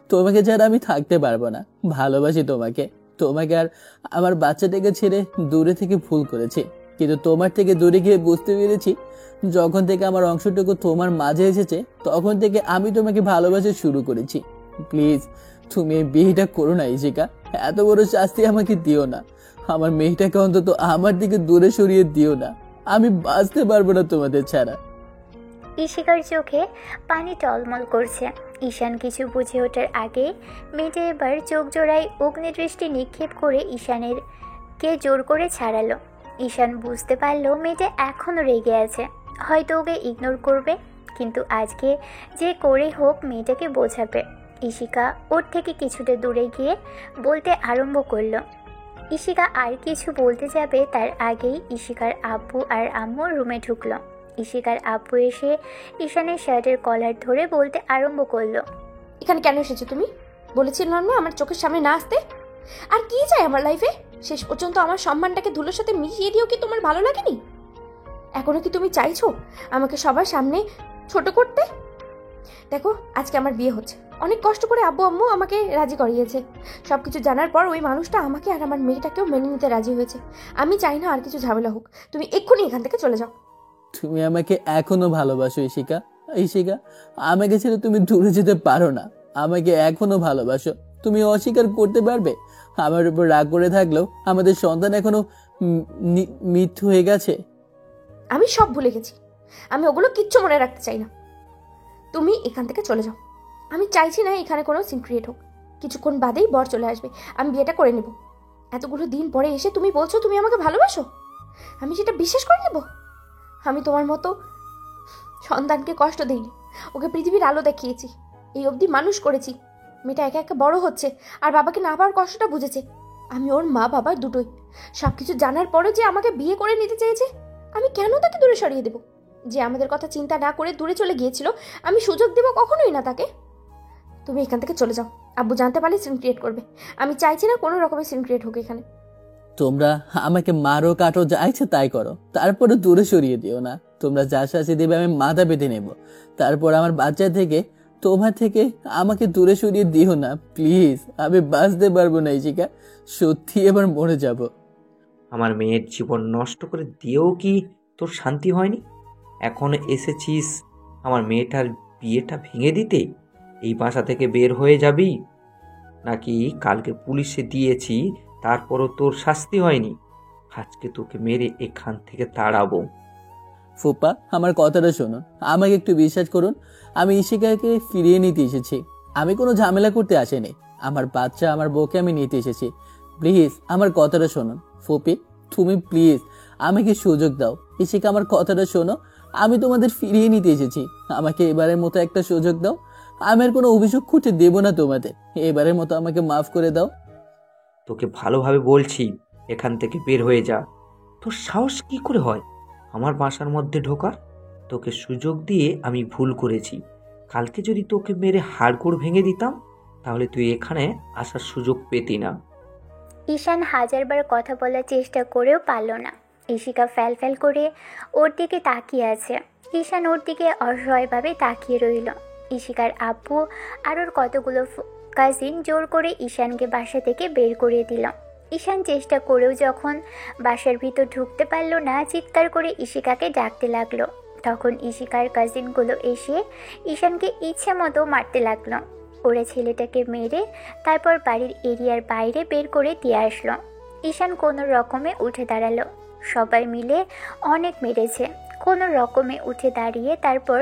তোমাকে ছাড়া আমি থাকতে পারবো না। ভালোবাসি তোমাকে। তোমাকে আর আমার বাচ্চাটাকে ছেড়ে দূরে থেকে ভুল করেছি, কিন্তু তোমার থেকে দূরে গিয়ে বুঝতে পেরেছি যখন থেকে আমার অংশটুকু তোমার মাঝে এসেছে তখন থেকে আমি তোমাকে ভালোবাসা শুরু করেছি। প্লিজ তুমি এই বিয়েটা করো না ঈশিকা। এত বড় শাস্তি আমাকে দিও না। আমার মেয়েটাকে অন্তত আমার দিকে দূরে সরিয়ে দিও না। আমি বাঁচতে পারবো না তোমাদের ছাড়া। ঈশিকার চোখে পানি টলমল করছে। ঈশান কিছু বুঝে ওঠার আগে মেয়েটা এবার চোখ জোড়ায় অগ্নিদৃষ্টি নিক্ষেপ করে ঈশানের কে জোর করে ছাড়ালো। ঈশান বুঝতে পারলো মেয়েটা এখনও রেগে আছে, হয়তো ওকে ইগনোর করবে, কিন্তু আজকে যে করেই হোক মেয়েটাকে বোঝাবে। ঈশিকা ওর থেকে কিছুটা দূরে গিয়ে বলতে আরম্ভ করলো। ঈশিকা আর কিছু বলতে যাবে তার আগেই ঈশিকার আব্বু আর আম্মু রুমে ঢুকলো। ঈশিকার আব্বু এসে ঈশানের শার্টের কলার ধরে বলতে আরম্ভ করলো, এখানে কেন এসেছো তুমি? বলেছিলাম না আমার চোখের সামনে না আসতে। আর কি চাই আমার লাইফে? শেষ পর্যন্ত আমার সম্মানটাকে ধুলোর সাথে মিশিয়ে দিও কি তোমার ভালো লাগেনি? এখনো কি তুমি চাইছো আমাকে সবার সামনে ছোট করতে? দেখো, আজকে আমার বিয়ে হচ্ছে। অনেক কষ্ট করে আব্বু আম্মু আমাকে রাজি করিয়েছে। সব কিছু জানার পর ওই মানুষটা আমাকে আর আমার মেয়েটাকেও মেনে নিতে রাজি হয়েছে। আমি চাই না আর কিছু ঝামেলা হোক। তুমি এক্ষুনি এখান থেকে চলে যাও। তুমি আমাকে এখনো ভালোবাসো ঈশিকা? ঈশিকা, আমাকে ছেড়ে তুমি দূরে যেতে পারো না। আমাকে এখনো ভালোবাসো। তুমি অস্বীকার করতে পারবে আমার উপর রাগ করে থাকলেও আমাদের সন্তান এখনো মৃত্যু হয়ে গেছে? আমি সব ভুলে গেছি। আমি ওগুলো কিচ্ছু মনে রাখতে চাই না। তুমি এখান থেকে চলে যাও। আমি চাইছি না এখানে কোনো সিন ক্রিয়েট হোক। কিছুক্ষণ বাদেই বর চলে আসবে, আমি বিয়েটা করে নেব। এতগুলো দিন পরে এসে তুমি বলছো তুমি আমাকে ভালোবাসো? আমি সেটা বিশ্বাস করে নেব? আমি তোমার মতো সন্তানকে কষ্ট দিইনি, ওকে পৃথিবীর আলো দেখিয়েছি। এই অবধি মানুষ করেছি। মেয়েটা একা একা বড় হচ্ছে আর বাবাকে না পাওয়ার কষ্টটা বুঝেছে। আমি ওর মা বাবা দুটোই। সব কিছু জানার পরে যে আমাকে বিয়ে করে নিতে চেয়েছে, আমি কেন তাকে দূরে সরিয়ে দেব? যে আমাদের কথা চিন্তা না করে দূরে চলে গিয়েছিল, আমি সুযোগ দেব কখনোই না তাকে। তুমি এখান থেকে চলে যাও। আব্বু জানতে পারলে সিন ক্রিয়েট করবে। আমি চাইছি না কোনো রকমের সিন ক্রিয়েট হোক এখানে। তোমরা আমাকে মারো কাটো যা ইচ্ছে তাই করো, তারপরে দূরে সরিয়ে দিও না। তোমরা যা শাস্তি দেবে আমি মাথা পেতে নেব। তারপর আমার বাচ্চা থেকে তোমার থেকে আমাকে দূরে সরিয়ে দিও না প্লিজ। আমি বাঁচতে পারবো না ইশিকা, সত্যি এবার মরে যাব। আমার মেয়ের জীবন নষ্ট করে দিয়েও কি তোর শান্তি হয়নি? এখন এসেছিস আমার মেয়েটার বিয়েটা ভেঙে দিতে? এই বাসা থেকে বের হয়ে যাবি নাকি কালকে পুলিশে দিয়েছি তারপরও তোর শাস্তি হয়নি? আজকে তোকে মেরে এখান থেকে তাড়াবো। ফুপা, আমার কথাটা শুনুন, আমাকে একটু বিশ্বাস করুন। আমি ইশিকাকে ফিরিয়ে নিতে এসেছি, আমি কোনো ঝামেলা করতে আসিনি। আমার বাচ্চা আমার বউকে আমি নিতে এসেছি। প্লিজ আমার কথাটা শুনুন। ফুপি, তুমি প্লিজ আমাকে সুযোগ দাও। ইশিকা, আমার কথাটা শোনো, আমি তোমাদের ফিরিয়ে নিতে এসেছি। আমাকে এবারের মতো একটা সুযোগ দাও। আমি আর কোনো অভিযোগ করতে দেব না তোমাদের। এবারের মতো আমাকে মাফ করে দাও। তোকে ভালোভাবে বলছি এখান থেকে বের হয়ে যা। তোর সাহস কি করে হয় আমার বাসার মধ্যে ঢোকার? তোকে সুযোগ দিয়ে আমি ভুল করেছি। কালকে যদি তোকে মেরে হাড়গোড় ভেঙে দিতাম তাহলে তুই এখানে আসার সুযোগ পেতি না। ঈশান হাজারবার কথা বলার চেষ্টা করেও পারল না। ইশিকা ফ্যাল ফ্যাল করে ওর দিকে তাকিয়ে আছে। ঈশান ওর দিকে অসহায়ভাবে তাকিয়ে রইল। ইশিকার আব্বু আর ওর কতগুলো কাজিন জোর করে ঈশানকে বাসা থেকে বের করে দিল। ঈশান চেষ্টা করেও যখন বাসার ভিতর ঢুকতে পারল না, চিৎকার করে ইশিকাকে ডাকতে লাগলো। তখন ইশিকার কাজিনগুলো এসে ঈশানকে ইচ্ছে মতো মারতে লাগলো। ওরা ছেলেটাকে মেরে তারপর বাড়ির এরিয়ার বাইরে বের করে দিয়ে আসলো। ঈশান কোনো রকমে উঠে দাঁড়ালো। সবাই মিলে অনেক মেরেছে। কোনো রকমে উঠে দাঁড়িয়ে তারপর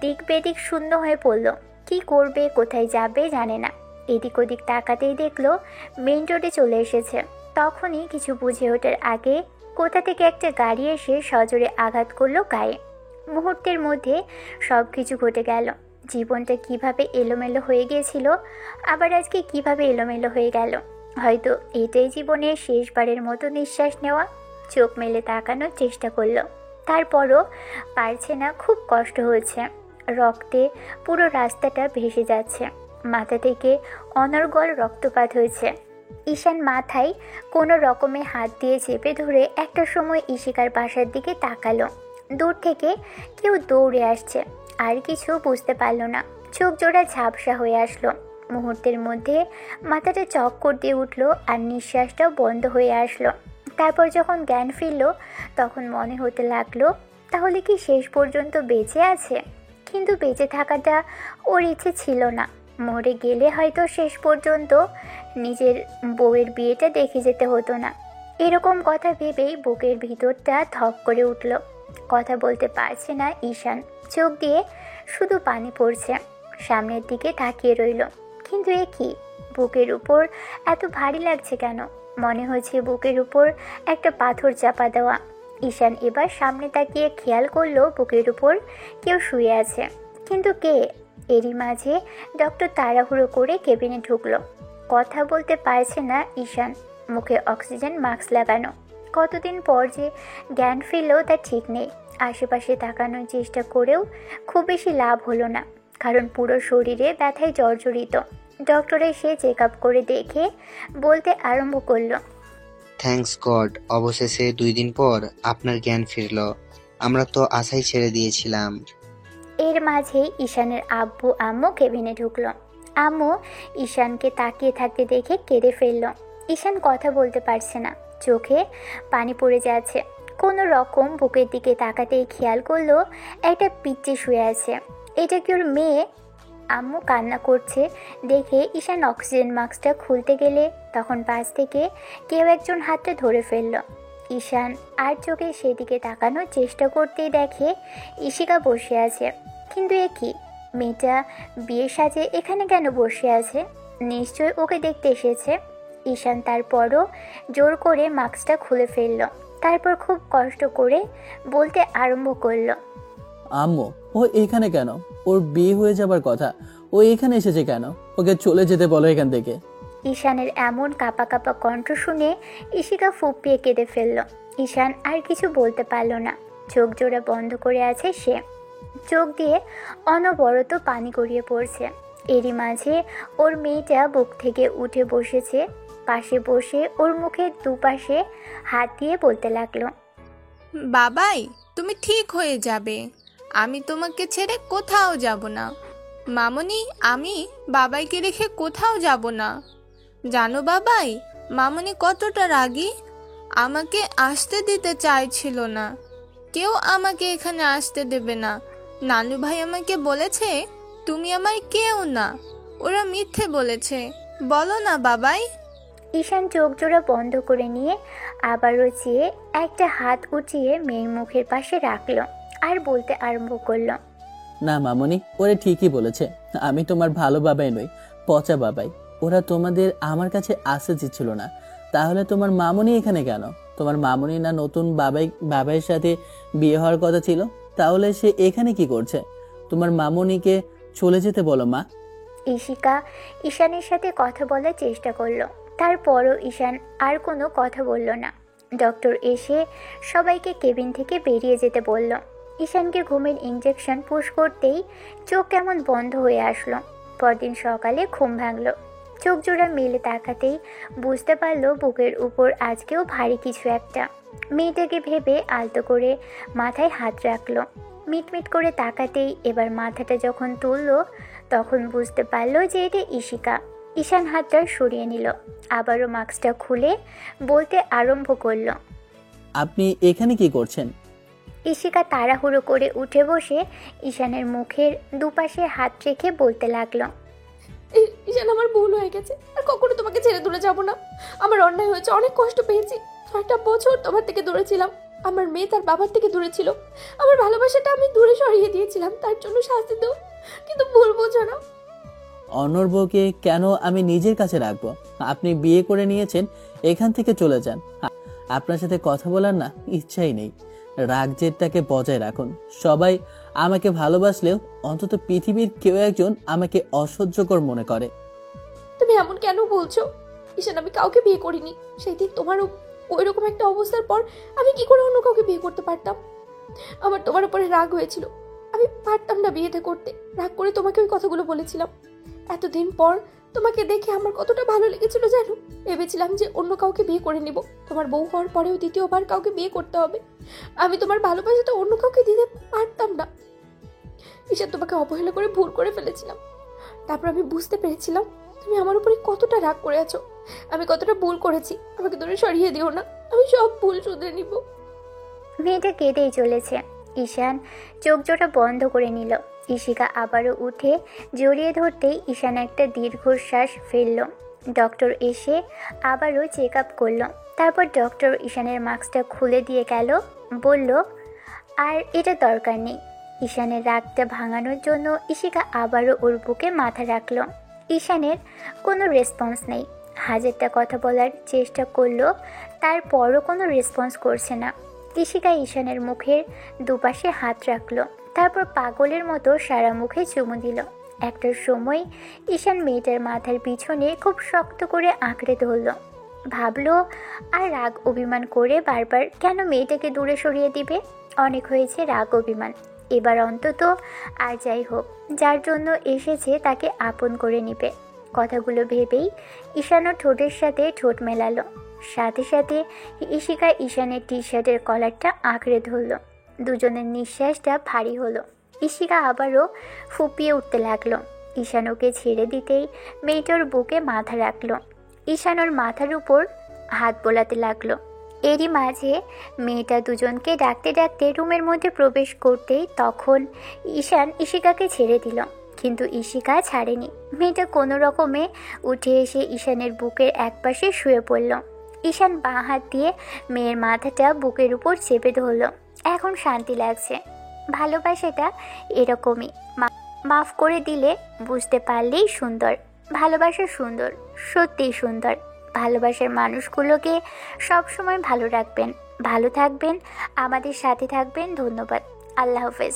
দিক বেদিক শূন্য হয়ে পড়ল। কি করবে, কোথায় যাবে জানে না। এদিক ওদিক তাকাতেই দেখলো মেইন রোডে চলে এসেছে। তখনই কিছু বুঝে ওঠার আগে কোথা থেকে একটা গাড়ি এসে সজোরে আঘাত করলো গায়ে। মুহূর্তের মধ্যে সব কিছু ঘটে গেল। জীবনটা কিভাবে এলোমেলো হয়ে গিয়েছিল, আবার আজকে কিভাবে এলোমেলো হয়ে গেল। হয়তো এটাই জীবনের শেষবারের মতো নিঃশ্বাস নেওয়া। চোখ মেলে তাকানোর চেষ্টা করলো, তারপরও পারছে না। খুব কষ্ট হচ্ছে। রক্তে পুরো রাস্তাটা ভেসে যাচ্ছে। মাথা থেকে অনর্গল রক্তপাত হয়েছে। ঈশান মাথায় কোনো রকমে হাত দিয়ে চেপে ধরে একটা সময় ইশিকার বাসার দিকে তাকালো। দূর থেকে কেউ দৌড়ে আসছে। আর কিছু বুঝতে পারল না। চোখ জোড়া ঝাপসা হয়ে আসলো। মুহূর্তের মধ্যে মাথাটা চক্কর দিয়ে উঠলো আর নিঃশ্বাসটাও বন্ধ হয়ে আসলো। তারপর যখন জ্ঞান ফিরল তখন মনে হতে লাগলো তাহলে কি শেষ পর্যন্ত বেঁচে আছে? কিন্তু বেঁচে থাকাটা ওর ইচ্ছে ছিল না। মরে গেলে হয়তো শেষ পর্যন্ত নিজের বউয়ের বিয়েটা দেখে যেতে হতো না। এরকম কথা ভেবেই বুকের ভিতরটা ধক করে উঠল। কথা বলতে পারছে না ঈশান। চোখ দিয়ে শুধু পানি পড়ছে। সামনের দিকে তাকিয়ে রইল। কিন্তু এ কি, বুকের উপর এত ভারী লাগছে কেন? মনে হচ্ছে বুকের উপর একটা পাথর চাপা দেওয়া। ঈশান এবার সামনে তাকিয়ে খেয়াল করলো বুকের উপর কেউ শুয়ে আছে। কিন্তু কে? এরই মাঝে ডক্টর তাড়াহুড়ো করে কেবিনে ঢুকলো। কথা বলতে পারছে না ঈশান। মুখে অক্সিজেন মাস্ক লাগানো। কতদিন পর যে জ্ঞান ফিরলেও তার ঠিক নেই। আশেপাশে তাকানোর চেষ্টা করেও খুব বেশি লাভ হলো না, কারণ পুরো শরীরে ব্যথায় জর্জরিত। ডক্টর এসে চেক আপ করে দেখে বলতে আরম্ভ করলো, থ্যাঙ্কস গড, অবশেষে 2 দিন পর আপনার জ্ঞান ফিরল। আমরা তো আশাই ছেড়ে দিয়েছিলাম। এর মাঝেই ঈশানের আব্বু আম্মু কেবিনে ঢুকলো। আম্মু ঈশানকে তাকিয়ে থাকতে দেখে কেঁদে ফেলল। ঈশান কথা বলতে পারছে না, চোখে পানি পড়ে যাচ্ছে। কোনো রকম বুকের দিকে তাকাতেই খেয়াল করলো একটা পিচ্চি শুয়ে আছে। এটা কি ওর মেয়ে? আম্মু কান্না করছে দেখে ঈশান অক্সিজেন মাস্কটা খুলতে গেলে তখন পাশ থেকে কেউ একজন হাতটা ধরে ফেলল। ঈশান আর চোখে সেদিকে তাকানোর চেষ্টা করতেই দেখে ইশিকা বসে আছে। কিন্তু এ কি, মেয়েটা বিয়ে সাজে এখানে কেন বসে আছে? নিশ্চয় ওকে দেখতে এসেছে। ঈশান তারপরও জোর করে মাস্কটা খুলে ফেলল। তারপর খুব কষ্ট করে বলতে আরম্ভ করলো, আম্মু, ও এখানে কেন? ওর বিয়ে হয়ে যাবার কথা, ও এখানে এসেছে কেন? ওকে চলে যেতে বলো এখান থেকে। ঈশানের এমন কাঁপা কাঁপা কণ্ঠ শুনে ইশিকা ফুপিয়ে কেঁদে ফেলল। ঈশান আর কিছু বলতে পারল না, চোখ জোড়া বন্ধ করে আছে সে। চোখ দিয়ে অনবরত পানি গড়িয়ে পড়ছে। এরই মাঝে ওর মেয়েটা বুক থেকে উঠে বসেছে, পাশে বসে ওর মুখের দুপাশে হাত দিয়ে বলতে লাগলো, বাবাই তুমি ঠিক হয়ে যাবে, আমি তোমাকে ছেড়ে কোথাও যাব না। মামনি, আমি বাবাইকে রেখে কোথাও যাব না। জানো বাবাই, মামনি কতটা রাগী, আমাকে আসতে দিতে চাইছিল না। কেউ আমাকে এখানে আসতে দেবে না। নানু ভাই আমাকে বলেছে তুমি আমার কেউ না, ওরা মিথ্যে বলেছে। বলো না বাবাই। ঈশান চোখ জোড়া বন্ধ করে নিয়ে আবারও চেয়ে একটা হাত উঠিয়ে মেয়ের মুখের পাশে রাখলো আর বলতে আরম্ভ করলো, না মামনি, ওরা ঠিকই বলেছে, আমি তোমার ভালো বাবাই নই, পচা বাবাই। ওরা তোমাদের আমার কাছে আসতে দিচ্ছিল না। তাহলে তোমার মামনি এখানে কেন? তোমার মামনি না নতুন বাবাইয়ের সাথে বিয়ে হওয়ার কথা ছিল? তাহলে সে এখানে কি করছে? তোমার মামনিকে চলে যেতে বলো মা। ইশিকা ঈশানের সাথে কথা বলার চেষ্টা করলো, তারপরও ঈশান আর কোনো কথা বলল না। ডক্টর এসে সবাইকে কেবিন থেকে বেরিয়ে যেতে বলল। ঈশানকে ঘুমের ইঞ্জেকশন পুশ করতেই চোখ কেমন বন্ধ হয়ে আসলো। পরদিন সকালে ঘুম ভাঙলো, চোখ জোড়া মেলে তাকাতেই বুঝতে পারলো বুকের উপর আজকেও ভারী কিছু একটা। মেয়েটাকে ভেবে আলতো করে মাথায় হাত রাখলো। মিটমিট করে তাকাতেই এবার মাথাটা যখন তুললো তখন বুঝতে পারলো যে এটা ইশিকা। ঈশান হাতটা সরিয়ে নিল, আবারও মাস্কটা খুলে বলতে আরম্ভ করলো, আপনি এখানে কি করছেন? ইশিকা তাড়াহুড়ো করে উঠে বসে ঈশানের মুখের দুপাশে হাত রেখে বলতে লাগলো, ঈশান, আমার ভুল হয়ে গেছে, আর কখনো তোমাকে ছেড়ে দূরে যাব না। আমার অন্যায় হয়েছে, অনেক কষ্ট পেয়েছি। 6টা বছর তোমার থেকে দূরে ছিলাম, আমার মেয়ে তার বাবার থেকে দূরে ছিল। আমার ভালোবাসাটা আমি দূরে সরিয়ে দিয়েছিলাম, তার জন্য শাস্তি দাও, কিন্তু ভুল বোঝো না। অনর্বকে কেন আমি নিজের কাছে রাখবো? আপনি বিয়ে করে নিয়েছেন, এখান থেকে চলে যান। আপনার সাথে কথা বলার না ইচ্ছাই নেই। রাগ জেদটাকে বজায় রাখুন। সবাই আমাকে ভালোবাসলেও অন্তত পৃথিবীর কেউ একজন আমাকে অসহ্যকর মনে করে। তুমি এমন কেন বলছো? ঈশান, আমি কাউকে বিয়ে করিনি। সেই দিন তোমার ওইরকম একটা অবস্থার পর আমি কি করে অন্য কাউকে বিয়ে করতে পারতাম? আমার তোমার উপরে রাগ হয়েছিল, আমি পারতাম না বিয়েটা করতে। রাগ করে তোমাকে ওই কথাগুলো বলেছিলাম। এতদিন পর তোমাকে দেখে আমার কতটা ভালো লেগেছিল জানো। ভেবেছিলাম যে অন্য কাউকে বিয়ে করে নিব, তোমার বউ হওয়ার পরেও দ্বিতীয়বার কাউকে বিয়ে করতে হবে। আমি তোমার ভালোবাসাটা অন্য কাউকে দিতে পারতাম না। ঈশান, তোমাকে অবহেলা করে ভুল করে ফেলেছিলাম। তারপর আমি বুঝতে পেরেছিলাম তুমি আমার উপরে কতটা রাগ করে আছো, আমি কতটা ভুল করেছি। আমাকে দূরে সরিয়ে দিও না, আমি সব ভুল শুধরে নিব। মেয়েটা কেঁদেই চলেছে। ঈশান চোখ জোড়া বন্ধ করে নিল। ইশিকা আবারও উঠে জড়িয়ে ধরতেই ঈশান একটা দীর্ঘশ্বাস ফেলল। ডক্টর এসে আবারও চেক আপ করলো। তারপর ডক্টর ঈশানের মাস্কটা খুলে দিয়ে গেল, বলল, আর এটা দরকার নেই। ঈশানের রাগটা ভাঙানোর জন্য ইশিকা আবারও ওর বুকে মাথা রাখলো। ঈশানের কোনো রেসপন্স নেই। হাজারটা কথা বলার চেষ্টা করলো, তারপরও কোনো রেসপন্স করছে না। ইশিকা ঈশানের মুখের দুপাশে হাত রাখলো, তারপর পাগলের মতো সারা মুখে চুমু দিল। একটা সময় ঈশান মেয়েটার মাথার পিছনে খুব শক্ত করে আঁকড়ে ধরল। ভাবলো আর রাগ অভিমান করে বারবার কেন মেয়েটাকে দূরে সরিয়ে দিবে। অনেক হয়েছে রাগ অভিমান, এবার অন্তত আর যাই হোক যার জন্য এসেছে তাকে আপন করে নিবে। কথাগুলো ভেবেই ঈশানও ঠোঁটের সাথে ঠোঁট মেলালো। সাথে সাথে ইশিকা ঈশানের টি শার্টের কলারটা আঁকড়ে ধরল। দুজনের নিঃশ্বাসটা ভারী হলো। ইশিকা আবারও ফুপিয়ে উঠতে লাগলো। ঈশান ওকে ছেড়ে দিতেই মেয়েটার বুকে মাথা রাখলো। ঈশান ওর মাথার উপর হাত বোলাতে লাগলো। এরই মাঝে মেয়েটা দুজনকে ডাকতে ডাকতে রুমের মধ্যে প্রবেশ করতেই তখন ঈশান ইশিকাকে ছেড়ে দিল, কিন্তু ইশিকা ছাড়েনি। মেয়েটা কোনো রকমে উঠে এসে ঈশানের বুকের একপাশে শুয়ে পড়ল। ঈশান বাঁ হাত দিয়ে মেয়ের মাথাটা বুকের উপর চেপে ধরল। এখন শান্তি লাগছে। ভালোবাসাটা এরকমই, মাফ করে দিলে বুঝতে পারলেই সুন্দর। ভালোবাসা সুন্দর, সত্যিই সুন্দর। ভালোবাসার মানুষগুলোকে সবসময় ভালো রাখবেন, ভালো থাকবেন, আমাদের সাথে থাকবেন। ধন্যবাদ। আল্লাহ হাফেজ।